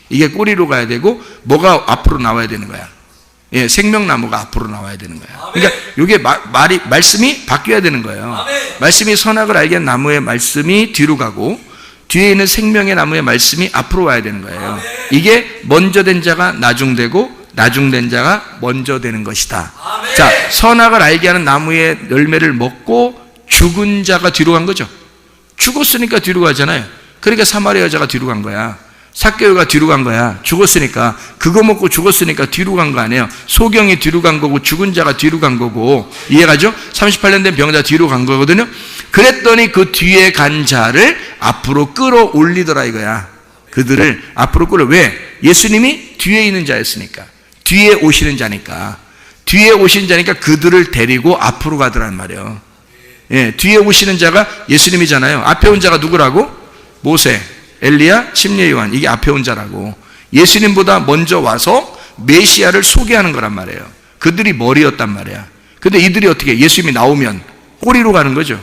이게 꼬리로 가야 되고, 뭐가 앞으로 나와야 되는 거야? 예, 생명나무가 앞으로 나와야 되는 거야. 그러니까 이게 말씀이 바뀌어야 되는 거예요. 말씀이 선악을 알게 한 나무의 말씀이 뒤로 가고, 뒤에 있는 생명의 나무의 말씀이 앞으로 와야 되는 거예요. 이게 먼저 된 자가 나중되고, 나중된 자가 먼저 되는 것이다. 자, 선악을 알게 하는 나무의 열매를 먹고 죽은 자가 뒤로 간 거죠. 죽었으니까 뒤로 가잖아요. 그러니까 사마리아 여자가 뒤로 간 거야. 삭개오가 뒤로 간 거야. 죽었으니까. 그거 먹고 죽었으니까 뒤로 간 거 아니에요. 소경이 뒤로 간 거고, 죽은 자가 뒤로 간 거고, 이해가죠? 38년 된 병자 뒤로 간 거거든요. 그랬더니 그 뒤에 간 자를 앞으로 끌어올리더라 이거야. 그들을 앞으로 왜? 예수님이 뒤에 있는 자였으니까. 뒤에 오시는 자니까. 뒤에 오시는 자니까 그들을 데리고 앞으로 가더란 말이에요. 예, 뒤에 오시는 자가 예수님이잖아요. 앞에 온 자가 누구라고? 모세, 엘리야, 침례 요한. 이게 앞에 온 자라고. 예수님보다 먼저 와서 메시아를 소개하는 거란 말이에요. 그들이 머리였단 말이야. 근데 이들이 어떻게, 예수님이 나오면 꼬리로 가는 거죠.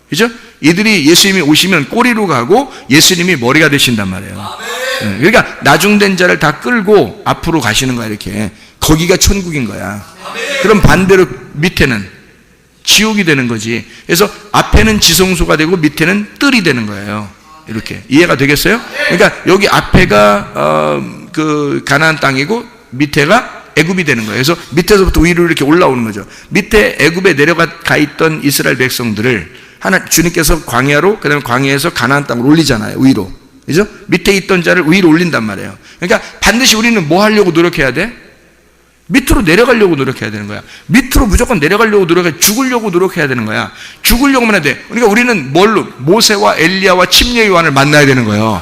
그죠? 이들이 예수님이 오시면 꼬리로 가고 예수님이 머리가 되신단 말이에요. 그러니까 나중된 자를 다 끌고 앞으로 가시는 거야, 이렇게. 거기가 천국인 거야. 그럼 반대로 밑에는 지옥이 되는 거지. 그래서 앞에는 지성소가 되고 밑에는 뜰이 되는 거예요. 이렇게. 이해가 되겠어요? 그러니까 여기 앞에가 그 가나안 땅이고 밑에가 애굽이 되는 거예요. 그래서 밑에서부터 위로 이렇게 올라오는 거죠. 밑에 애굽에 내려가 있던 이스라엘 백성들을 주님께서 광야로, 그다음에 광야에서 가나안 땅으로 올리잖아요. 위로. 그죠? 밑에 있던 자를 위로 올린단 말이에요. 그러니까 반드시 우리는 뭐 하려고 노력해야 돼? 밑으로 내려가려고 노력해야 되는 거야. 밑으로 무조건 내려가려고 노력해, 죽으려고 노력해야 되는 거야. 죽으려고만 해야 돼. 그러니까 우리는 뭘로? 모세와 엘리야와 침례 요한을 만나야 되는 거예요.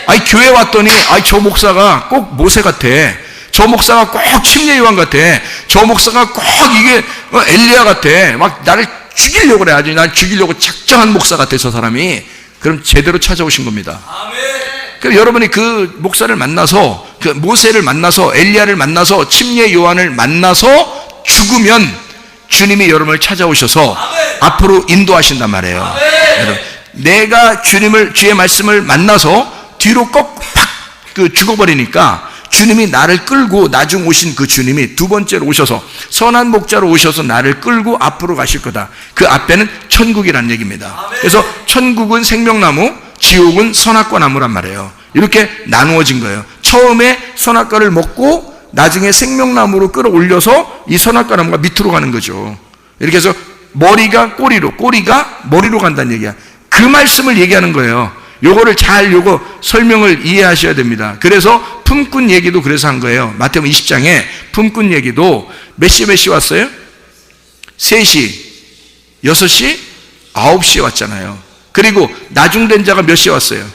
아니, 교회 왔더니, 저 목사가 꼭 모세 같아. 저 목사가 꼭 침례 요한 같아. 저 목사가 꼭 이게 엘리야 같아. 막 나를 죽이려고 그래. 아주 날 죽이려고 작정한 목사 같아, 저 사람이. 그럼 제대로 찾아오신 겁니다. 그럼 여러분이 그 목사를 만나서, 그 모세를 만나서, 엘리야를 만나서, 침례 요한을 만나서 죽으면 주님이 여러분을 찾아오셔서 앞으로 인도하신단 말이에요. 여러분, 내가 주의 말씀을 만나서 뒤로 팍 죽어버리니까 주님이 나를 끌고, 나중 오신 그 주님이 두 번째로 오셔서 선한 목자로 오셔서 나를 끌고 앞으로 가실 거다. 그 앞에는 천국이란 얘기입니다. 그래서 천국은 생명나무, 지옥은 선악과 나무란 말이에요. 이렇게 나누어진 거예요. 처음에 선악과를 먹고 나중에 생명나무로 끌어올려서 이 선악과 나무가 밑으로 가는 거죠. 이렇게 해서 머리가 꼬리로, 꼬리가 머리로 간다는 얘기야. 그 말씀을 얘기하는 거예요. 요거를 잘 설명을 이해하셔야 됩니다. 그래서 품꾼 얘기도 그래서 한 거예요. 마태복음 20장에 품꾼 얘기도 몇 시 왔어요? 3시, 6시, 9시에 왔잖아요. 그리고 나중된 자가 몇 시에 왔어요?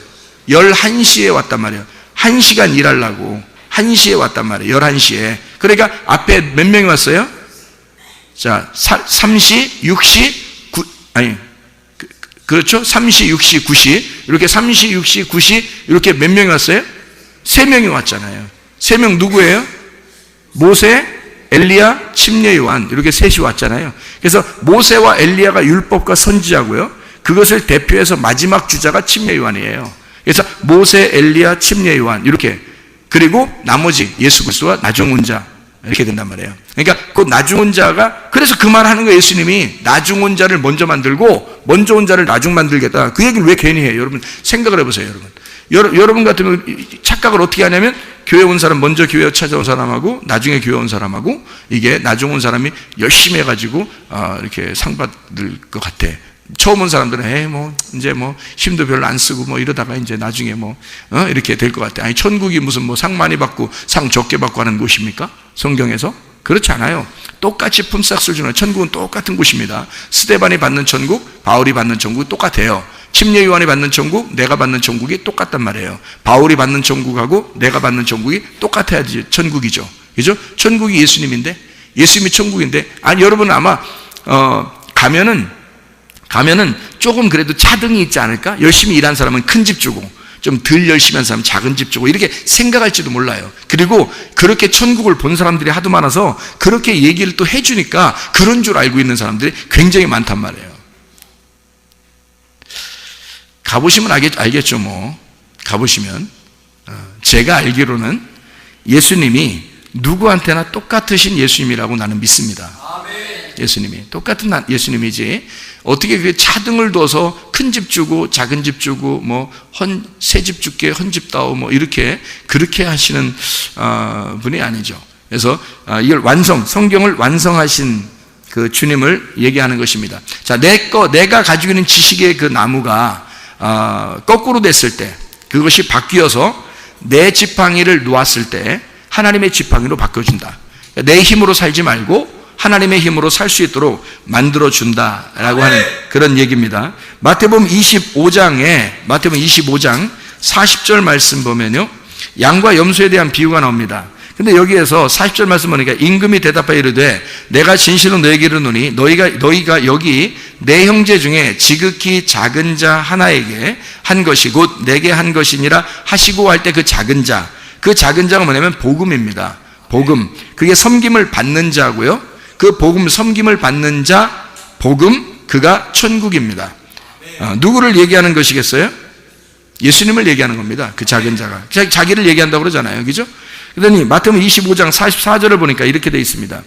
11시에 왔단 말이에요. 1시간 일하려고 1시에 왔단 말이에요. 11시에. 그러니까 앞에 몇 명이 왔어요? 자, 3시, 6시, 9, 아니, 그렇죠? 3시, 6시, 9시. 이렇게 3시, 6시, 9시, 이렇게 몇 명이 왔어요? 3명이 왔잖아요. 3명 누구예요? 모세, 엘리야, 침례 요한. 이렇게 셋이 왔잖아요. 그래서 모세와 엘리야가 율법과 선지자고요. 그것을 대표해서 마지막 주자가 침례 요한이에요. 그래서 모세, 엘리야, 침례 요한. 이렇게. 그리고 나머지 예수 그리스도와 나중 온 자. 이렇게 된단 말이에요. 그러니까 그 나중 온 자가, 그래서 그 말 하는 거예요. 예수님이 나중 온 자를 먼저 만들고 먼저 온 자를 나중 만들겠다. 그 얘기를 왜 괜히 해요? 여러분 생각을 해보세요. 여러분 같으면 착각을 어떻게 하냐면 교회 온 사람, 먼저 교회 찾아온 사람하고 나중에 교회 온 사람하고 이게 나중 온 사람이 열심히 해가지고 이렇게 상 받을 것 같아. 처음 온 사람들은 이제 힘도 별로 안 쓰고 이러다가 이제 나중에 이렇게 될 것 같아. 아니 천국이 무슨 상 많이 받고 상 적게 받고 하는 곳입니까? 성경에서? 그렇지 않아요. 똑같이 품삯을 주는, 천국은 똑같은 곳입니다. 스데반이 받는 천국, 바울이 받는 천국이 똑같아요. 침례 요한이 받는 천국, 내가 받는 천국이 똑같단 말이에요. 바울이 받는 천국하고 내가 받는 천국이 똑같아야지 천국이죠. 그죠? 천국이 예수님인데, 예수님이 천국인데, 아니 여러분 아마 가면은 조금 그래도 차등이 있지 않을까? 열심히 일한 사람은 큰 집 주고, 좀 덜 열심히 한 사람은 작은 집 주고, 이렇게 생각할지도 몰라요. 그리고 그렇게 천국을 본 사람들이 하도 많아서 그렇게 얘기를 또 해주니까 그런 줄 알고 있는 사람들이 굉장히 많단 말이에요. 가보시면 알겠죠. 가보시면. 제가 알기로는 예수님이 누구한테나 똑같으신 예수님이라고 나는 믿습니다. 예수님이 똑같은 예수님이지, 어떻게 그 차등을 둬서 큰 집 주고 작은 집 주고 새 집 줄게 헌집 다오 그렇게 하시는 분이 아니죠. 그래서 이걸 성경을 완성하신 그 주님을 얘기하는 것입니다. 자, 내가 가지고 있는 지식의 그 나무가 거꾸로 됐을 때, 그것이 바뀌어서 내 지팡이를 놓았을 때 하나님의 지팡이로 바꿔준다. 내 힘으로 살지 말고 하나님의 힘으로 살 수 있도록 만들어준다라고 하는 그런 얘기입니다. 마태복음 25장 40절 말씀 보면요, 양과 염소에 대한 비유가 나옵니다. 근데 여기에서 40절 말씀 보니까 임금이 대답하여 이르되 내가 진실로 너에게 이르노니 너희가 여기 내 형제 중에 지극히 작은 자 하나에게 한 것이 곧 내게 한 것이니라 하시고 할 때 그 작은 자가 뭐냐면 복음입니다. 복음. 그게 섬김을 받는 자고요. 그 복음, 섬김을 받는 자, 복음, 그가 천국입니다. 누구를 얘기하는 것이겠어요? 예수님을 얘기하는 겁니다. 그 작은 자가. 자기를 얘기한다고 그러잖아요. 그죠? 그러니 마태복음 25장 44절을 보니까 이렇게 되어 있습니다.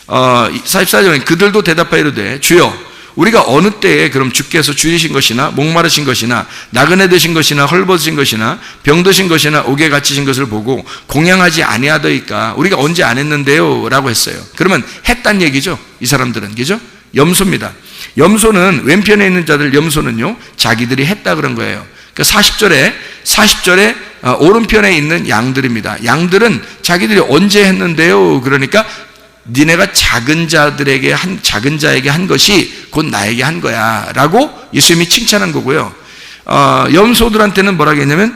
44절에 그들도 대답하여 이르되 주여 우리가 어느 때에 그럼 주께서 줄이신 것이나 목마르신 것이나 나그네 되신 것이나 헐벗으신 것이나 병드신 것이나 옥에 갇히신 것을 보고 공양하지 아니하더이까 우리가 언제 안 했는데요? 라고 했어요. 그러면 했단 얘기죠. 이 사람들은. 그죠? 염소입니다. 염소는 왼편에 있는 자들, 염소는요 자기들이 했다 그런 거예요. 40절에 오른편에 있는 양들입니다. 양들은 자기들이 언제 했는데요? 그러니까 니네가 작은 자에게 한 것이 곧 나에게 한 거야 라고 예수님이 칭찬한 거고요. 염소들한테는 뭐라고 했냐면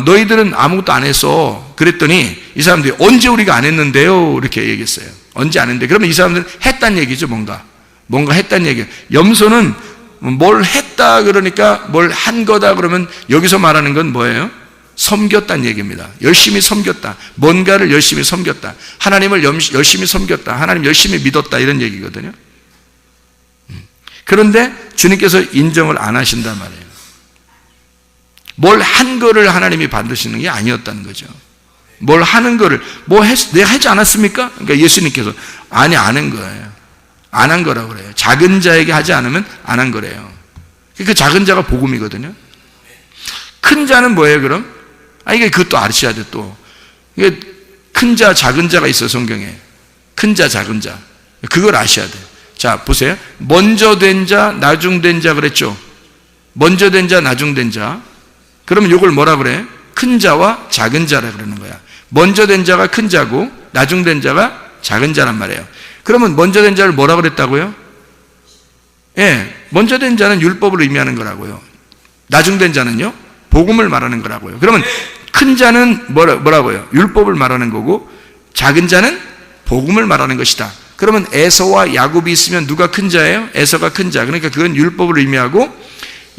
너희들은 아무것도 안 했어. 그랬더니 이 사람들이 언제 우리가 안 했는데요? 이렇게 얘기했어요. 언제 안 했는데. 그러면 이 사람들은 했단 얘기죠. 뭔가 했단 얘기예요. 염소는 뭘 했다 그러니까 뭘 한 거다 그러면 여기서 말하는 건 뭐예요? 섬겼다는 얘기입니다. 열심히 섬겼다. 뭔가를 열심히 섬겼다. 하나님을 열심히 섬겼다. 하나님 열심히 믿었다. 이런 얘기거든요. 그런데 주님께서 인정을 안 하신단 말이에요. 뭘 한 거를 하나님이 받으시는 게 아니었다는 거죠. 뭘 하는 거를 내가 하지 않았습니까? 그러니까 예수님께서 아니 안 한 거예요. 안 한 거라고 그래요. 작은 자에게 하지 않으면 안 한 거래요. 그 작은 자가 복음이거든요. 큰 자는 뭐예요 그럼? 이게 그것도 아셔야 돼 또. 이게 큰 자, 작은 자가 있어요 성경에. 큰 자, 작은 자. 그걸 아셔야 돼. 자, 보세요. 먼저 된 자, 나중 된 자 그랬죠. 먼저 된 자, 나중 된 자. 그러면 이걸 뭐라 그래? 큰 자와 작은 자라 그러는 거야. 먼저 된 자가 큰 자고 나중 된 자가 작은 자란 말이에요. 그러면 먼저 된 자를 뭐라 그랬다고요? 예, 먼저 된 자는 율법을 의미하는 거라고요. 나중 된 자는요? 복음을 말하는 거라고요. 그러면 큰 자는 뭐라고요? 율법을 말하는 거고 작은 자는 복음을 말하는 것이다. 그러면 에서와 야곱이 있으면 누가 큰 자예요? 에서가 큰 자. 그러니까 그건 율법을 의미하고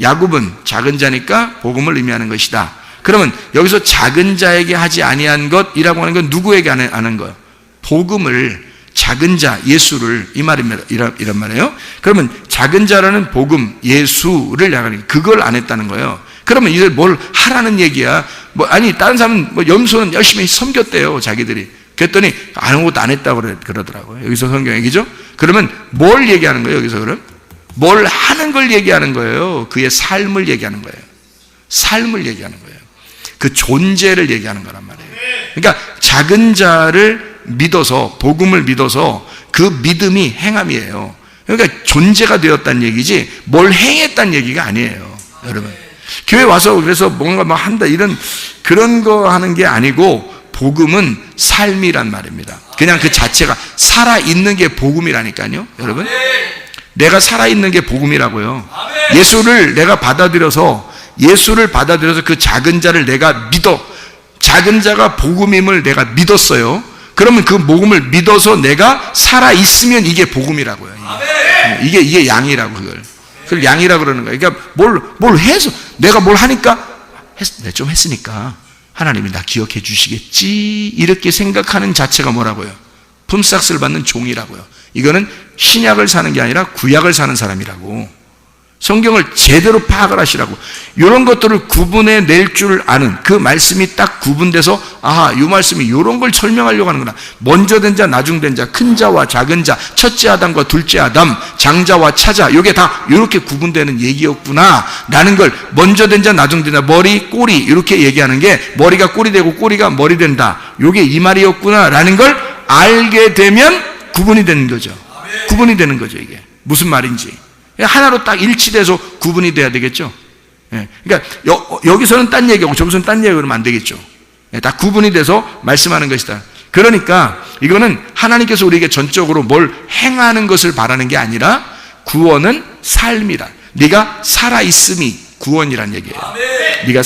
야곱은 작은 자니까 복음을 의미하는 것이다. 그러면 여기서 작은 자에게 하지 아니한 것이라고 하는 건 누구에게 하는 거예요? 복음을, 작은 자, 예수를, 이 말입니다. 이런 말이에요. 그러면 작은 자라는 복음, 예수를 나가는, 그걸 안 했다는 거예요. 그러면 이제 뭘 하라는 얘기야? 아니, 다른 사람은 염소는 열심히 섬겼대요, 자기들이. 그랬더니 아무것도 안 했다고 그러더라고요. 여기서 성경 얘기죠? 그러면 뭘 얘기하는 거예요, 여기서 그럼? 뭘 하는 걸 얘기하는 거예요. 그의 삶을 얘기하는 거예요. 삶을 얘기하는 거예요. 그 존재를 얘기하는 거란 말이에요. 그러니까 작은 자를 믿어서, 복음을 믿어서 그 믿음이 행함이에요. 그러니까 존재가 되었다는 얘기지 뭘 행했다는 얘기가 아니에요, 여러분. 교회 와서 그래서 뭔가 막 한다 이런 그런 거 하는 게 아니고 복음은 삶이란 말입니다. 그냥 그 자체가 살아있는 게 복음이라니까요, 여러분. 내가 살아있는 게 복음이라고요. 예수를 내가 받아들여서 그 작은 자를 내가 믿어. 작은 자가 복음임을 내가 믿었어요. 그러면 그 복음을 믿어서 내가 살아있으면 이게 복음이라고요. 이게 양이라고 그걸 양이라고 그러는 거예요. 그러니까 뭘 해서 내가 뭘 하니까 내가 좀 했으니까 하나님이 나 기억해 주시겠지 이렇게 생각하는 자체가 뭐라고요? 품삯을 받는 종이라고요. 이거는 신약을 사는 게 아니라 구약을 사는 사람이라고. 성경을 제대로 파악을 하시라고. 이런 것들을 구분해 낼 줄 아는 그 말씀이 딱 구분돼서 아하, 이 말씀이 이런 걸 설명하려고 하는구나. 먼저 된 자, 나중 된 자, 큰 자와 작은 자, 첫째 아담과 둘째 아담, 장자와 차자, 이게 다 이렇게 구분되는 얘기였구나 라는 걸 먼저 된 자, 나중 된 자, 머리, 꼬리 이렇게 얘기하는 게 머리가 꼬리 되고 꼬리가 머리 된다. 이게 이 말이었구나 라는 걸 알게 되면 구분이 되는 거죠. 구분이 되는 거죠. 이게 무슨 말인지 하나로 딱 일치돼서 구분이 돼야 되겠죠. 그러니까 여기서는 딴 얘기하고 저기서는 딴 얘기하고 그러면 안 되겠죠. 다 구분이 돼서 말씀하는 것이다. 그러니까 이거는 하나님께서 우리에게 전적으로 뭘 행하는 것을 바라는 게 아니라 구원은 삶이라. 네가 살아있음이 구원이란 얘기예요. 네가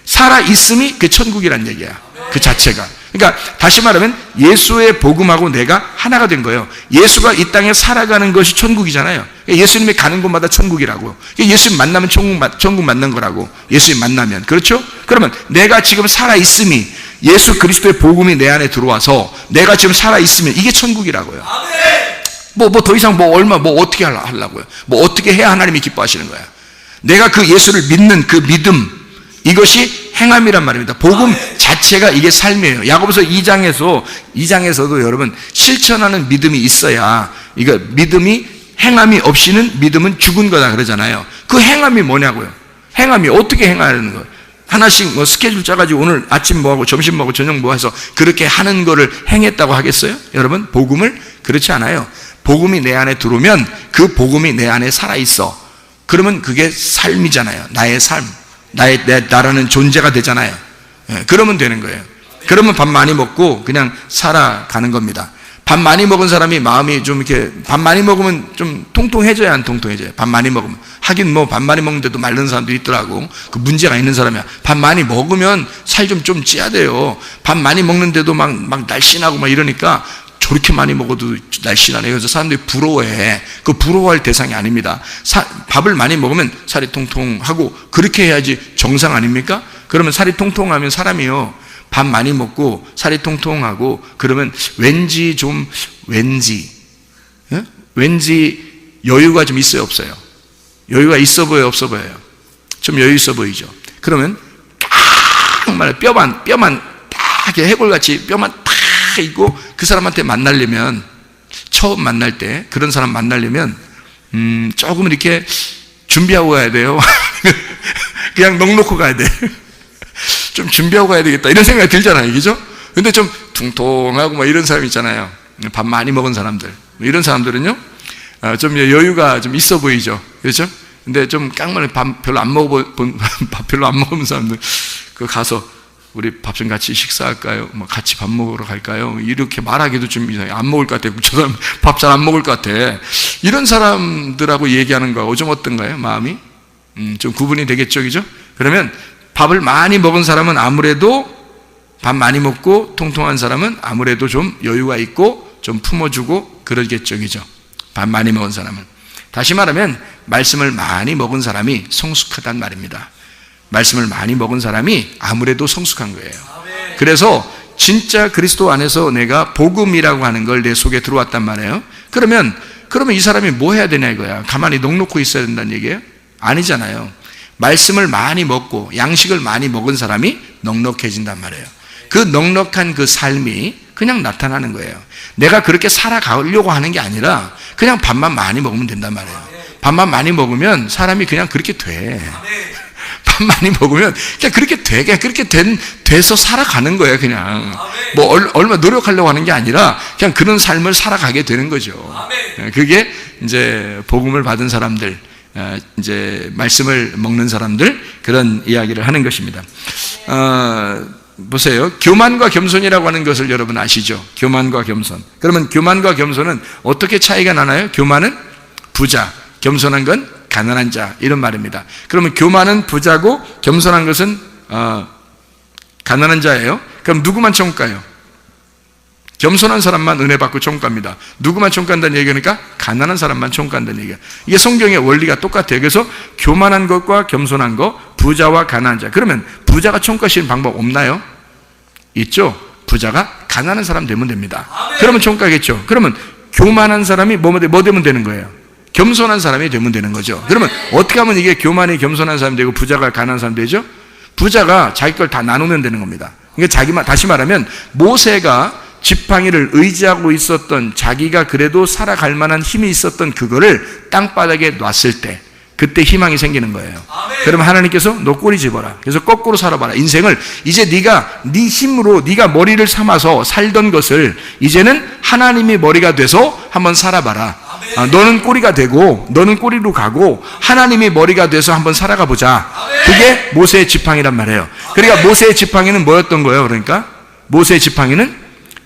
살아있음이 그 천국이란 얘기야. 그 자체가. 그러니까 다시 말하면 예수의 복음하고 내가 하나가 된 거예요. 예수가 이 땅에 살아가는 것이 천국이잖아요. 예수님이 가는 곳마다 천국이라고. 예수님 만나면 천국 만난 거라고. 예수님 만나면. 그렇죠? 그러면 내가 지금 살아있음이 예수 그리스도의 복음이 내 안에 들어와서 내가 지금 살아있으면 이게 천국이라고요. 더 이상 어떻게 하려고요? 어떻게 해야 하나님이 기뻐하시는 거야? 내가 그 예수를 믿는 그 믿음, 이것이 행함이란 말입니다. 복음 자체가 이게 삶이에요. 야고보서 2장에서도 여러분 실천하는 믿음이 있어야, 이거 믿음이 행함이 없이는 믿음은 죽은 거다 그러잖아요. 그 행함이 뭐냐고요? 행함이 어떻게 행하는 거예요? 하나씩 스케줄 짜가지고 오늘 아침 뭐하고 점심 뭐하고 저녁 뭐 해서 그렇게 하는 거를 행했다고 하겠어요? 여러분 복음을 그렇지 않아요. 복음이 내 안에 들어오면 그 복음이 내 안에 살아있어. 그러면 그게 삶이잖아요. 나의 삶. 나라는 존재가 되잖아요. 그러면 되는 거예요. 그러면 밥 많이 먹고 그냥 살아가는 겁니다. 밥 많이 먹은 사람이 마음이 좀 이렇게, 밥 많이 먹으면 좀 통통해져야 안 통통해져요? 밥 많이 먹으면. 하긴 밥 많이 먹는데도 마른 사람도 있더라고. 그 문제가 있는 사람이야. 밥 많이 먹으면 살 좀 찌야 돼요. 밥 많이 먹는데도 막 날씬하고 이러니까 저렇게 많이 먹어도 날씬하네. 그래서 사람들이 부러워해. 그 부러워할 대상이 아닙니다. 밥을 많이 먹으면 살이 통통하고 그렇게 해야지 정상 아닙니까? 그러면 살이 통통하면 사람이요, 밥 많이 먹고 살이 통통하고 그러면 왠지 여유가 좀 있어요, 없어요? 여유가 있어 보여요, 없어 보여요? 좀 여유 있어 보이죠? 그러면 정말 뼈만 딱 이렇게 해골같이 뼈만 딱 있고 그 사람한테 만나려면, 처음 만날 때 그런 사람 만나려면 조금 이렇게 준비하고 가야 돼요. 그냥 넉놓고 가야 돼. 좀 준비하고 가야 되겠다 이런 생각이 들잖아요, 그죠? 근데 좀 퉁퉁하고 이런 사람 있잖아요. 밥 많이 먹은 사람들, 이런 사람들은요 좀 여유가 좀 있어 보이죠. 그렇죠? 근데 좀 깡만에 밥 별로 안 먹은 사람들 그 가서 우리 밥 좀 같이 식사할까요? 뭐 같이 밥 먹으러 갈까요? 이렇게 말하기도 좀 이상해. 안 먹을 것 같아. 저 사람 밥 잘 안 먹을 것 같아. 이런 사람들하고 얘기하는 거하고 좀 어떤가요? 마음이? 좀 구분이 되겠죠, 그죠? 그러면 밥을 많이 먹은 사람은 아무래도 밥 많이 먹고 통통한 사람은 아무래도 좀 여유가 있고 좀 품어주고 그러겠죠, 그죠? 밥 많이 먹은 사람은. 다시 말하면 말씀을 많이 먹은 사람이 성숙하단 말입니다. 말씀을 많이 먹은 사람이 아무래도 성숙한 거예요. 그래서 진짜 그리스도 안에서 내가 복음이라고 하는 걸 내 속에 들어왔단 말이에요. 그러면 이 사람이 뭐 해야 되냐 이거야. 가만히 넋놓고 있어야 된다는 얘기예요? 아니잖아요. 말씀을 많이 먹고 양식을 많이 먹은 사람이 넉넉해진단 말이에요. 그 넉넉한 그 삶이 그냥 나타나는 거예요. 내가 그렇게 살아가려고 하는 게 아니라 그냥 밥만 많이 먹으면 된단 말이에요. 밥만 많이 먹으면 사람이 그냥 그렇게 돼. 밥 많이 먹으면 그냥 그렇게 돼. 그냥 그렇게 돼서 살아가는 거예요. 그냥 뭐 얼마 노력하려고 하는 게 아니라 그냥 그런 삶을 살아가게 되는 거죠. 그게 이제 복음을 받은 사람들, 이제 말씀을 먹는 사람들, 그런 이야기를 하는 것입니다. 보세요. 교만과 겸손이라고 하는 것을 여러분 아시죠? 교만과 겸손. 그러면 교만과 겸손은 어떻게 차이가 나나요? 교만은 부자, 겸손한 건 가난한 자, 이런 말입니다. 그러면 교만은 부자고 겸손한 것은 가난한 자예요. 그럼 누구만 천국 가요? 겸손한 사람만 은혜 받고 천국 갑니다. 누구만 천국 간다는 얘기니까 가난한 사람만 천국 간다는 얘기예요. 이게 성경의 원리가 똑같아요. 그래서 교만한 것과 겸손한 것, 부자와 가난한 자. 그러면 부자가 천국 가시는 방법 없나요? 있죠. 부자가 가난한 사람 되면 됩니다. 그러면 천국 가겠죠. 그러면 교만한 사람이 뭐 되면 되는 거예요? 겸손한 사람이 되면 되는 거죠. 그러면 어떻게 하면 이게 교만이 겸손한 사람이 되고 부자가 가난한 사람이 되죠? 부자가 자기 걸 다 나누면 되는 겁니다. 그러니까 다시 말하면 모세가 지팡이를 의지하고 있었던, 자기가 그래도 살아갈 만한 힘이 있었던 그거를 땅바닥에 놨을 때 그때 희망이 생기는 거예요. 그러면 하나님께서 너 꼬리 집어라. 그래서 거꾸로 살아봐라. 인생을 이제 네가 네 힘으로 네가 머리를 삼아서 살던 것을 이제는 하나님이 머리가 돼서 한번 살아봐라. 너는 꼬리가 되고 너는 꼬리로 가고 하나님이 머리가 돼서 한번 살아가 보자. 그게 모세의 지팡이란 말이에요. 그러니까 모세의 지팡이는 뭐였던 거예요? 그러니까 모세의 지팡이는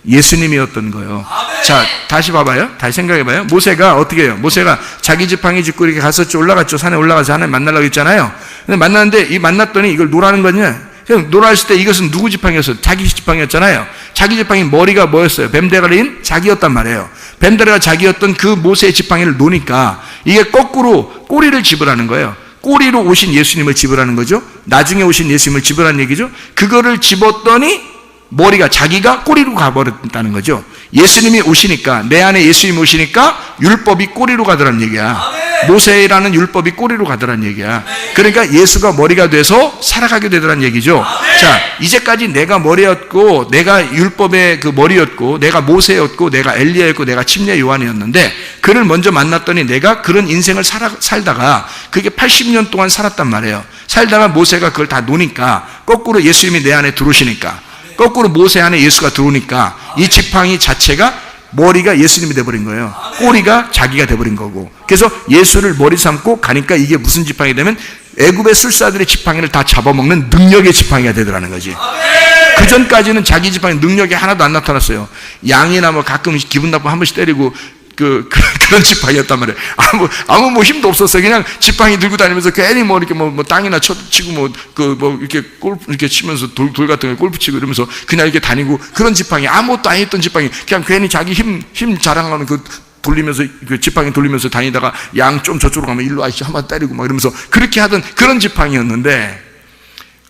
예수님이었던 거예요. 자, 다시 봐봐요. 다시 생각해봐요. 모세가 어떻게 해요? 모세가 자기 지팡이 짚고 이렇게 갔었죠. 올라갔죠. 산에 올라가서 하나님 만나려고 했잖아요. 근데 만났는데 만났더니 이걸 노라는 거냐? 그냥 노라 했을 때 이것은 누구 지팡이였어요? 자기 지팡이였잖아요. 자기 지팡이 머리가 뭐였어요? 뱀대가리인 자기였단 말이에요. 뱀대가리가 자기였던 그 모세의 지팡이를 놓으니까 이게 거꾸로 꼬리를 집으라는 거예요. 꼬리로 오신 예수님을 집으라는 거죠. 나중에 오신 예수님을 집으라는 얘기죠. 그거를 집었더니 머리가 자기가 꼬리로 가버렸다는 거죠. 예수님이 오시니까, 내 안에 예수님이 오시니까 율법이 꼬리로 가더라는 얘기야. 모세라는 율법이 꼬리로 가더라는 얘기야. 그러니까 예수가 머리가 돼서 살아가게 되더라는 얘기죠. 자, 이제까지 내가 머리였고, 내가 율법의 그 머리였고, 내가 모세였고, 내가 엘리야였고, 내가 침례 요한이었는데 그를 먼저 만났더니 내가 그런 인생을 살다가 그게 80년 동안 살았단 말이에요. 살다가 모세가 그걸 다 노니까 거꾸로 예수님이 내 안에 들어오시니까, 거꾸로 모세 안에 예수가 들어오니까 이 지팡이 자체가 머리가 예수님이 돼버린 거예요. 꼬리가 자기가 돼버린 거고. 그래서 예수를 머리 삼고 가니까 이게 무슨 지팡이 되면 애굽의 술사들의 지팡이를 다 잡아먹는 능력의 지팡이가 되더라는 거지. 그 전까지는 자기 지팡이 능력이 하나도 안 나타났어요. 양이나 뭐 가끔 기분 나쁘면 한 번씩 때리고 그런 지팡이였단 말이에요. 아무 뭐 힘도 없었어요. 그냥 지팡이 들고 다니면서 괜히 뭐 이렇게 뭐 땅이나 치고 이렇게 골프 이렇게 치면서 돌 같은 거 골프 치고 이러면서 그냥 이렇게 다니고 그런 지팡이, 아무것도 안 했던 지팡이, 그냥 괜히 자기 힘 자랑하는 돌리면서 그 지팡이 돌리면서 다니다가 양 좀 저쪽으로 가면 일로 아이씨 한번 때리고 막 이러면서 그렇게 하던 그런 지팡이였는데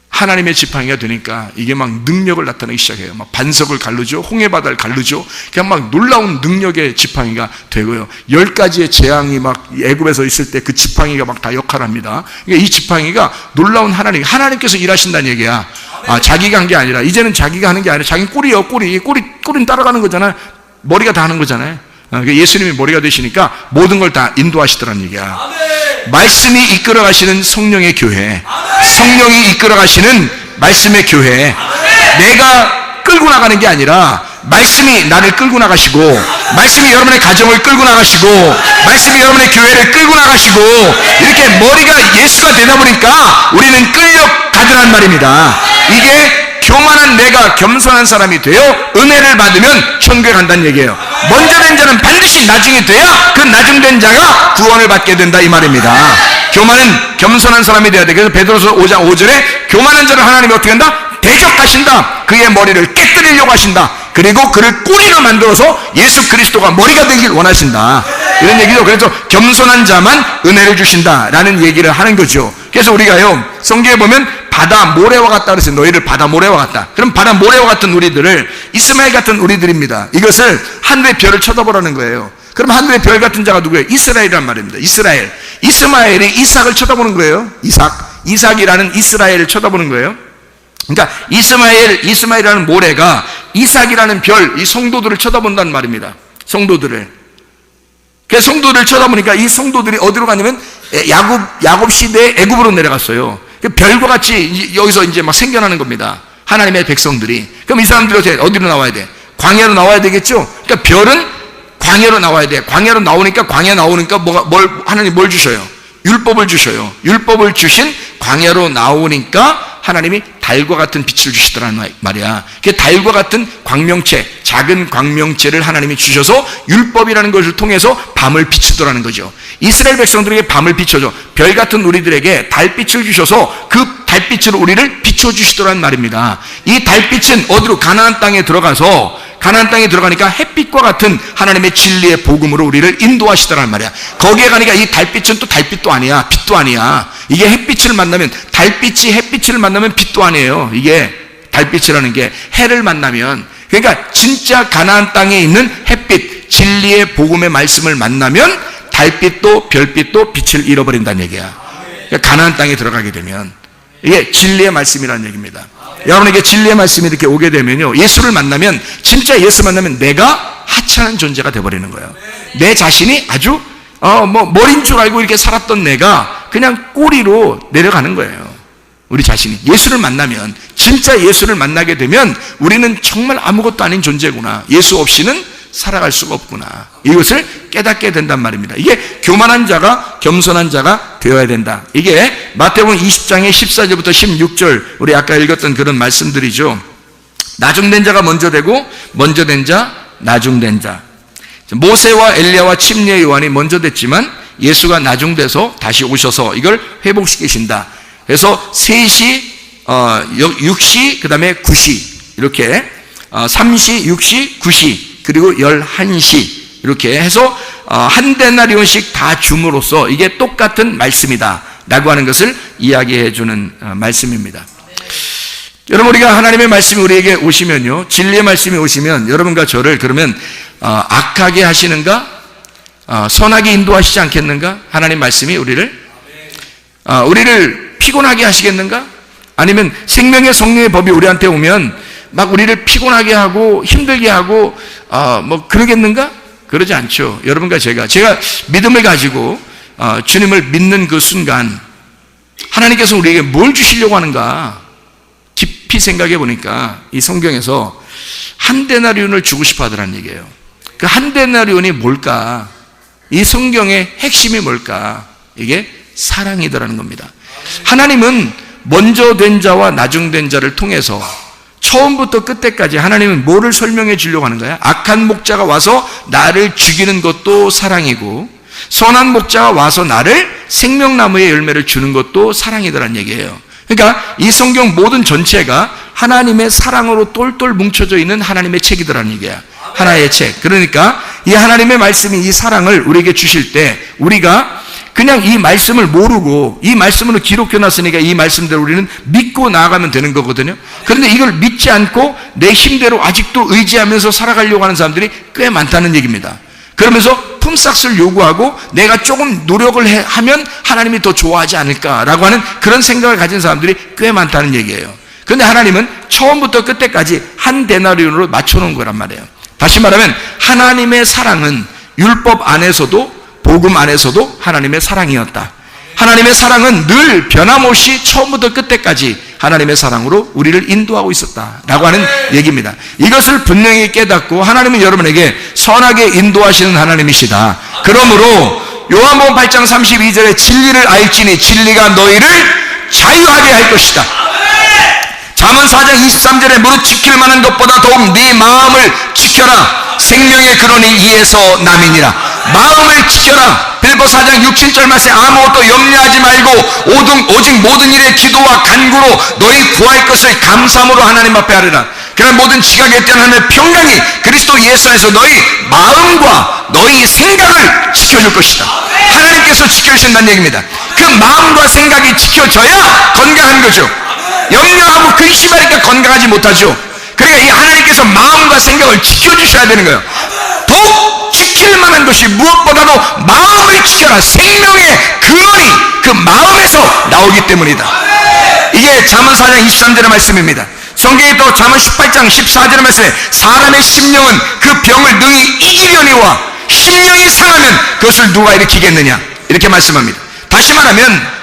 하나님의 지팡이가 되니까 이게 막 능력을 나타내기 시작해요. 막 반석을 가르죠. 홍해바다를 가르죠. 그냥 막 놀라운 능력의 지팡이가 되고요. 10가지의 재앙이 막 애굽에서 있을 때 그 지팡이가 막 다 역할합니다. 그러니까 이 지팡이가 놀라운 하나님께서 일하신다는 얘기야. 자기가 한 게 아니라, 이제는 자기가 하는 게 아니라 자기는 꼬리예요. 꼬리는 따라가는 거잖아요. 머리가 다 하는 거잖아요. 예수님이 머리가 되시니까 모든 걸 다 인도하시더라는 얘기야. 말씀이 이끌어 가시는 성령의 교회, 성령이 이끌어 가시는 말씀의 교회, 내가 끌고 나가는 게 아니라 말씀이 나를 끌고 나가시고, 말씀이 여러분의 가정을 끌고 나가시고, 말씀이 여러분의 교회를 끌고 나가시고, 이렇게 머리가 예수가 되다 보니까 우리는 끌려가더란 말입니다. 이게 교만한 내가 겸손한 사람이 되어 은혜를 받으면 천국에 간다는 얘기예요. 먼저 된 자는 반드시 나중에 돼야 그 나중된 자가 구원을 받게 된다, 이 말입니다. 교만은 겸손한 사람이 되어야 돼. 그래서 베드로서 5장 5절에 교만한 자를 하나님이 어떻게 한다? 대적하신다. 그의 머리를 깨뜨리려고 하신다. 그리고 그를 꼬리로 만들어서 예수 그리스도가 머리가 되길 원하신다. 이런 얘기죠. 그래서 겸손한 자만 은혜를 주신다라는 얘기를 하는 거죠. 그래서 우리가요, 성경에 보면 바다 모래와 같다 그랬어요. 너희를 바다 모래와 같다. 그럼 바다 모래와 같은 우리들을 이스마엘 같은 우리들입니다. 이것을 하늘의 별을 쳐다보라는 거예요. 그럼 하늘의 별 같은 자가 누구예요? 이스라엘이란 말입니다. 이스라엘. 이스마엘이 이삭을 쳐다보는 거예요. 이삭이라는 이스라엘을 쳐다보는 거예요. 그러니까 이스마엘이라는 모래가 이삭이라는 별, 이 성도들을 쳐다본다는 말입니다. 성도들을. 그 성도들을 쳐다보니까 이 성도들이 어디로 가냐면 야곱 시대에 애굽으로 내려갔어요. 별과 같이 여기서 이제 막 생겨나는 겁니다. 하나님의 백성들이. 그럼 이 사람들이 어디로 나와야 돼? 광야로 나와야 되겠죠? 그러니까 별은 광야로 나와야 돼. 광야로 나오니까 하나님 뭘 주셔요? 율법을 주셔요. 율법을 주신 광야로 나오니까 하나님이 달과 같은 빛을 주시더란 말이야. 그 달과 같은 광명체, 작은 광명체를 하나님이 주셔서 율법이라는 것을 통해서 밤을 비추더라는 거죠. 이스라엘 백성들에게 밤을 비춰줘. 별 같은 우리들에게 달빛을 주셔서 그 달빛으로 우리를 비춰주시더란 말입니다. 이 달빛은 어디로? 가나안 땅에 들어가니까 햇빛과 같은 하나님의 진리의 복음으로 우리를 인도하시더란 말이야. 거기에 가니까 이 달빛은 또 달빛도 아니야. 빛도 아니야. 이게 햇빛을 만나면, 달빛이 햇빛을 만나면 빛도 아니에요. 이게 달빛이라는 게 해를 만나면, 그러니까 진짜 가나안 땅에 있는 햇빛, 진리의 복음의 말씀을 만나면 달빛도 별빛도 빛을 잃어버린다는 얘기야. 그러니까 가나안 땅에 들어가게 되면 이게 진리의 말씀이라는 얘기입니다. 여러분에게 진리의 말씀이 이렇게 오게 되면요, 예수를 만나면, 진짜 예수 만나면 내가 하찮은 존재가 되어버리는 거예요. 내 자신이 아주 머리인 줄 알고 이렇게 살았던 내가 그냥 꼬리로 내려가는 거예요. 우리 자신이 예수를 만나면, 진짜 예수를 만나게 되면 우리는 정말 아무것도 아닌 존재구나. 예수 없이는 살아갈 수가 없구나. 이것을 깨닫게 된단 말입니다. 이게 교만한 자가 겸손한 자가 되어야 된다. 이게 마태복음 20장의 14절부터 16절, 우리 아까 읽었던 그런 말씀들이죠. 나중된 자가 먼저 되고, 먼저 된 자, 나중된 자. 모세와 엘리야와 침례 요한이 먼저 됐지만 예수가 나중돼서 다시 오셔서 이걸 회복시키신다. 그래서 3시, 6시, 그 다음에 9시, 이렇게 3시, 6시, 9시, 그리고 11시, 이렇게 해서 한 데나리온씩 다 줌으로써 이게 똑같은 말씀이다 라고 하는 것을 이야기해 주는 말씀입니다. 여러분, 우리가 하나님의 말씀이 우리에게 오시면요, 진리의 말씀이 오시면 여러분과 저를 그러면 악하게 하시는가, 선하게 인도하시지 않겠는가? 하나님 말씀이 우리를 피곤하게 하시겠는가? 아니면 생명의 성령의 법이 우리한테 오면 막 우리를 피곤하게 하고 힘들게 하고 그러겠는가? 그러지 않죠. 여러분과 제가 믿음을 가지고 주님을 믿는 그 순간 하나님께서 우리에게 뭘 주시려고 하는가 깊이 생각해 보니까 이 성경에서 한 데나리온을 주고 싶어 하더라는 얘기예요. 그 한 데나리온이 뭘까? 이 성경의 핵심이 뭘까? 이게 사랑이더라는 겁니다. 하나님은 먼저 된 자와 나중된 자를 통해서 처음부터 끝까지 하나님은 뭐를 설명해 주려고 하는 거야? 악한 목자가 와서 나를 죽이는 것도 사랑이고, 선한 목자가 와서 나를 생명나무의 열매를 주는 것도 사랑이더란 얘기예요. 그러니까 이 성경 모든 전체가 하나님의 사랑으로 똘똘 뭉쳐져 있는 하나님의 책이더라는 얘기야. 하나의 책. 그러니까 이 하나님의 말씀이 이 사랑을 우리에게 주실 때 우리가 그냥 이 말씀을 모르고 이 말씀으로 기록해 놨으니까 이 말씀대로 우리는 믿고 나아가면 되는 거거든요. 그런데 이걸 믿지 않고 내 힘대로 아직도 의지하면서 살아가려고 하는 사람들이 꽤 많다는 얘기입니다. 그러면서 품삯을 요구하고 내가 조금 노력을 하면 하나님이 더 좋아하지 않을까라고 하는 그런 생각을 가진 사람들이 꽤 많다는 얘기예요. 그런데 하나님은 처음부터 끝까지 한 데나리온으로 맞춰놓은 거란 말이에요. 다시 말하면 하나님의 사랑은 율법 안에서도 복음 안에서도 하나님의 사랑이었다. 하나님의 사랑은 늘 변함없이 처음부터 끝까지 하나님의 사랑으로 우리를 인도하고 있었다라고 하는 얘기입니다. 이것을 분명히 깨닫고 하나님은 여러분에게 선하게 인도하시는 하나님이시다. 그러므로 요한복음 8장 32절에 진리를 알지니 진리가 너희를 자유하게 할 것이다. 잠언 4장 23절에 무릇 지킬 만한 것보다 더욱 네 마음을 지켜라. 생명의 근원이 이에서 남이니라. 마음을 지켜라. 빌보 4장 6, 7절 말씀에 아무것도 염려하지 말고 오직 모든 일에 기도와 간구로 너희 구할 것을 감사함으로 하나님 앞에 하리라. 그런 모든 지각에 대한 하나님의 평강이 그리스도 예수 안에서 너희 마음과 너희 생각을 지켜줄 것이다. 하나님께서 지켜주신다는 얘기입니다. 그 마음과 생각이 지켜져야 건강한 거죠. 염려하고 근심하니까 건강하지 못하죠. 그러니까 이 하나님께서 마음과 생각을 지켜주셔야 되는 거예요. 더욱 지킬 만한 것이 무엇보다도 마음을 지켜라. 생명의 근원이 그 마음에서 나오기 때문이다. 이게 잠언 4장 23절의 말씀입니다. 성경에 또 잠언 18장 14절의 말씀에 사람의 심령은 그 병을 능히 이기려니와 심령이 상하면 그것을 누가 일으키겠느냐 이렇게 말씀합니다. 다시 말하면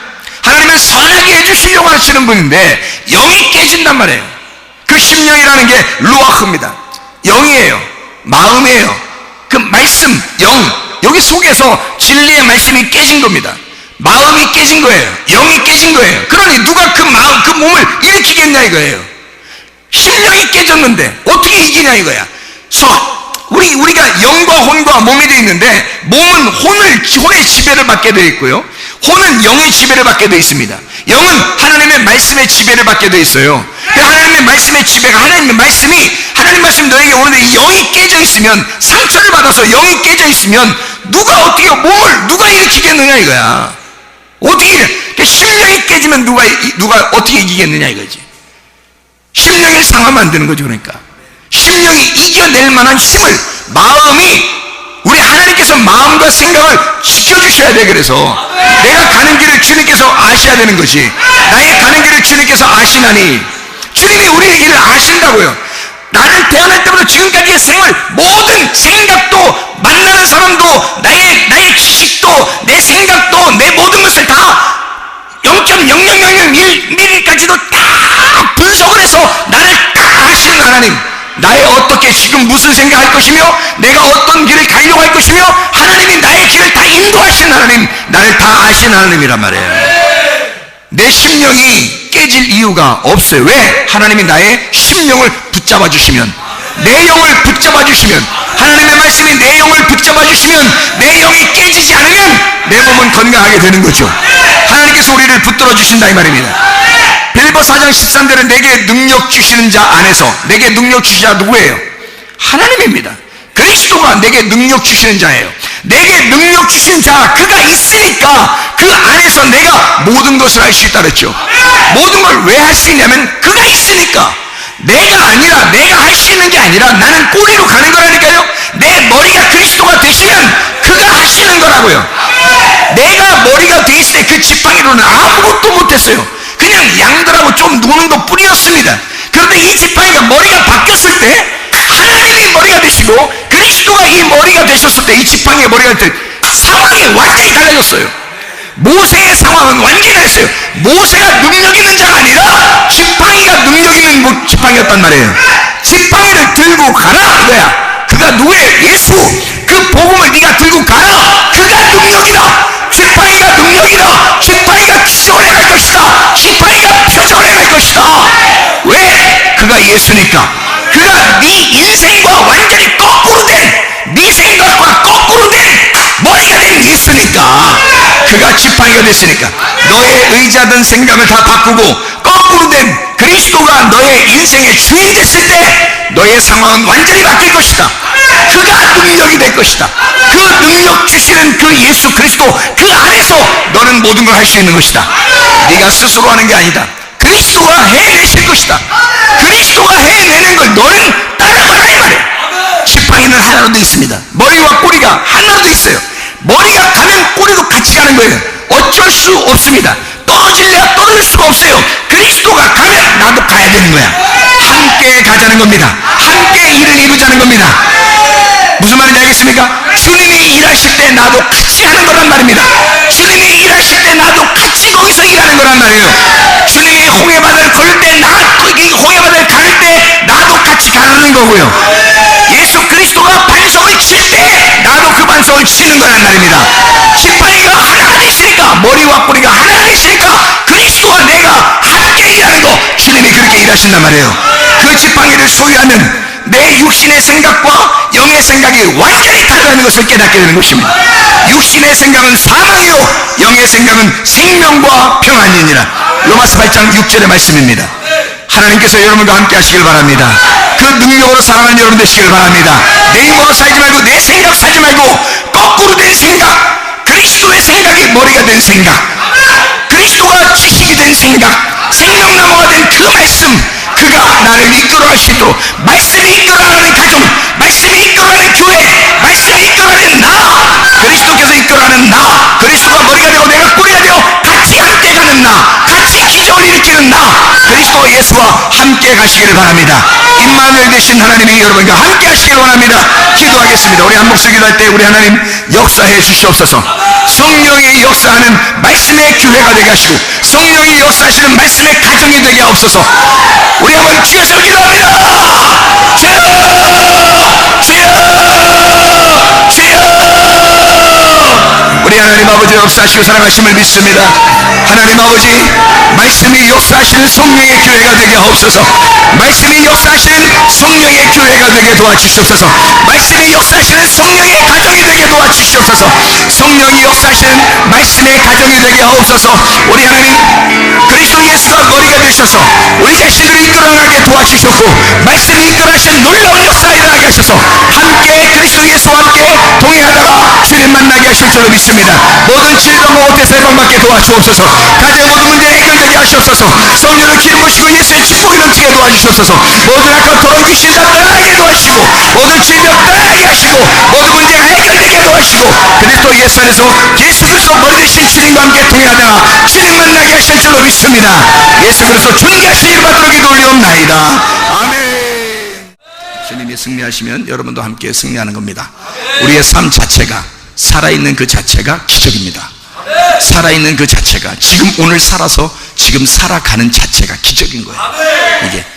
하나님은 선하게 해주시려고 하시는 분인데 영이 깨진단 말이에요. 그 심령이라는 게 루아흐입니다. 영이에요. 마음이에요. 그 말씀, 영, 여기 속에서 진리의 말씀이 깨진 겁니다. 마음이 깨진 거예요. 영이 깨진 거예요. 그러니 누가 그 마음, 그 몸을 일으키겠냐 이거예요. 심령이 깨졌는데 어떻게 이기냐 이거야. 우리가 영과 혼과 몸이 되어 있는데 몸은 혼의 지배를 받게 되어 있고요. 혼은 영의 지배를 받게 되어 있습니다. 영은 하나님의 말씀의 지배를 받게 되어 있어요. 하나님의 말씀의 지배가 하나님 말씀이 너에게 오는데 이 영이 깨져 있으면 상처를 받아서 영이 깨져 있으면 누가 일으키겠느냐 이거야. 어떻게 심령이 깨지면 누가 어떻게 이기겠느냐 이거지. 심령이 상하면 안 되는 거죠. 그러니까 심령이 이겨낼 만한 힘을 마음이 우리 하나님께서 마음과 생각을 지켜주셔야 돼. 그래서 내가 가는 길을 주님께서 아셔야 되는 거지. 나의 가는 길을 주님께서 아시나니 주님이 우리의 길을 아신다고요. 나는 태어날 때부터 지금까지의 생활 모든 생각도 만나는 사람도 나의 지식도 내 생각도 내 모든 것을 다 0.0001mm까지도 다 분석을 해서 나를 다 아시는 하나님, 나의 어떻게 지금 무슨 생각할 것이며 내가 어떤 길을 가려고 할 것이며 하나님이 나의 길을 다 인도하시는 하나님, 나를 다 아시는 하나님이란 말이에요. 내 심령이 깨질 이유가 없어요. 왜? 하나님이 나의 심령을 붙잡아 주시면, 내 영을 붙잡아 주시면, 하나님의 말씀이 내 영을 붙잡아 주시면 내 영이 깨지지 않으면 내 몸은 건강하게 되는 거죠. 하나님께서 우리를 붙들어 주신다 이 말입니다. 빌보 4장 13절에 내게 능력 주시는 자 안에서, 내게 능력 주시는 자 누구예요? 하나님입니다. 그리스도가 내게 능력 주시는 자예요. 내게 능력 주신 자, 그가 있으니까 그 안에서 내가 모든 것을 할 수 있다 그랬죠. 모든 걸 왜 할 수 있냐면 그가 있으니까. 내가 할 수 있는 게 아니라 나는 꼬리로 가는 거라니까요. 내 머리가 그리스도가 되시면 그가 하시는 거라고요. 내가 머리가 돼 있을 때 그 지팡이로는 아무것도 못했어요. 그냥 양들하고 좀 노는 것 뿐이었습니다. 그런데 이 지팡이가 머리가 바뀌었을 때 하나님이 머리가 되시고 그리스도가 이 머리가 되셨을 때, 이 지팡이가 머리가 될 때 상황이 완전히 달라졌어요. 모세의 상황은 완전히 달랐어요. 모세가 능력 있는 자가 아니라 지팡이가 능력 있는 지팡이였단 말이에요. 지팡이를 들고 가라 이거야. 그가 누구예요? 예수. 그 복음을 네가 들고 가라. 그가 능력이다. 지팡이가 능력이다. 지팡이가 치료해갈 것이다. 지팡이가 표절해갈 것이다. 왜? 그가 예수니까. 그가 네 인생과 완전히 거꾸로 된, 네 생각과 거꾸로 된 머리가 된 예수니까. 그가 지팡이가 됐으니까 너의 의자든 생각을 다 바꾸고 거꾸로 된 그리스도가 너의 인생의 주인이 됐을 때 너의 상황은 완전히 바뀔 것이다. 그가 능력이 될 것이다. 그 능력 주시는 그 예수 그리스도, 그 안에서 너는 모든 걸 할 수 있는 것이다. 네가 스스로 하는 게 아니다. 그리스도가 해내실 것이다. 그리스도가 해내는 걸 너는 따라가라 이 말이에요. 지팡이는 하나로 되어 있습니다. 머리와 꼬리가 하나로 되어 있어요. 머리가 가면 꼬리도 같이 가는 거예요. 어쩔 수 없습니다. 떨어질래야 떨어질 수가 없어요. 그리스도가 가면 나도 가야 되는 거야. 함께 가자는 겁니다. 함께 일을 이루자는 겁니다. 무슨 말인지 알겠습니까? 주님이 일하실 때 나도 같이 하는 거란 말입니다. 주님이 일하실 때 나도 같이 거기서 일하는 거란 말이에요. 주님이 홍해바다를 거고요. 예수 그리스도가 반석을 칠 때 나도 그 반석을 치는 거란 말입니다. 지팡이가 하나가 됐으니까, 머리와 뿌리가 하나가 됐으니까 그리스도와 내가 함께 일하는 거, 주님이 그렇게 일하신단 말이에요. 그 지팡이를 소유하는 내 육신의 생각과 영의 생각이 완전히 다르다는 것을 깨닫게 되는 것입니다. 육신의 생각은 사망이요 영의 생각은 생명과 평안이니라. 로마서 8장 6절의 말씀입니다. 하나님께서 여러분과 함께 하시길 바랍니다. 그 능력으로 살아가는 여러분 되시길 바랍니다. 내 힘으로 살지 말고 내 생각 살지 말고 거꾸로 된 생각, 그리스도의 생각이 머리가 된 생각, 그리스도가 지식이 된 생각, 생명나무가 된 그 말씀, 그가 나를 이끌어갈 수 있도록, 말씀이 이끌어가는 가정, 말씀이 이끌어가는 교회, 말씀이 이끌어가는 나, 그리스도께서 이끌어가는 나, 그리스도가 머리가 되고 내가 뿌리가 되어 같이 함께 가는 나, 같이 기적을 일으키는 나, 그리스도 예수와 함께 가시기를 바랍니다. 임마누엘 되신 하나님이 여러분과 함께 하시기를 원합니다. 기도하겠습니다. 우리 한 목소리 기도할 때 우리 하나님 역사해 주시옵소서. 성령의 역사하는 말씀의 교회가 되게 하시고 성령이 역사하시는 말씀의 가정이 되게 하옵소서. 우리 한번 주여서 기도합니다. 주여, 주여, 주여. 우리 하나님 아버지 역사하시고 사랑하심을 믿습니다. 하나님 아버지, 말씀이 역사하시는 성령의 교회가 되게 하옵소서. 말씀이 역사하시는 성령의 교회가 되게 도와주시옵소서. 말씀이 역사하시는 성령의 가정이 되게 도와주시옵소서. 성령이 역사하시는 말씀의 가정이 되게 하옵소서. 우리 하나님, 그리스도 예수가 머리가 되셔서 우리 자신들을 이끌어가게 도와주셨고, 말씀이 이끌어가시는 놀라운 역사가 일어나게 하셔서 함께 그리스도 예수와 함께 동행하다가 주님 만나게 하실 줄로 믿습니다. 모든 질병과 어때서 해방받게 도와주옵소서. 가정의 모든 문제 해결되게 하시옵소서. 성령을 기름 부으시고 예수의 축복이 넘치게 도와주시옵소서. 모든 악한 더러운 귀신 다 떠나게 도와주시고, 모든 질병 떠나게 하시고, 모든 문제가 해결되게 도와주시고, 그리스도 예수 안에서 예수 그리스도 머리 되신 주님과 함께 동행하다가 주님 만나게 하실 줄로 믿습니다. 예수 그리스도 존귀하신 이름 받도록 기도 올리옵나이다. 아멘. 주님이 승리하시면 여러분도 함께 승리하는 겁니다. 우리의 삶 자체가, 살아있는 그 자체가 기적입니다. 살아있는 그 자체가, 지금 오늘 살아서 지금 살아가는 자체가 기적인 거예요.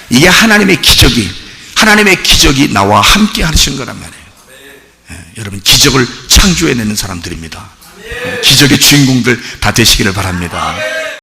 이게 하나님의 기적이 나와 함께 하시는 거란 말이에요. 여러분, 기적을 창조해내는 사람들입니다. 기적의 주인공들 다 되시기를 바랍니다.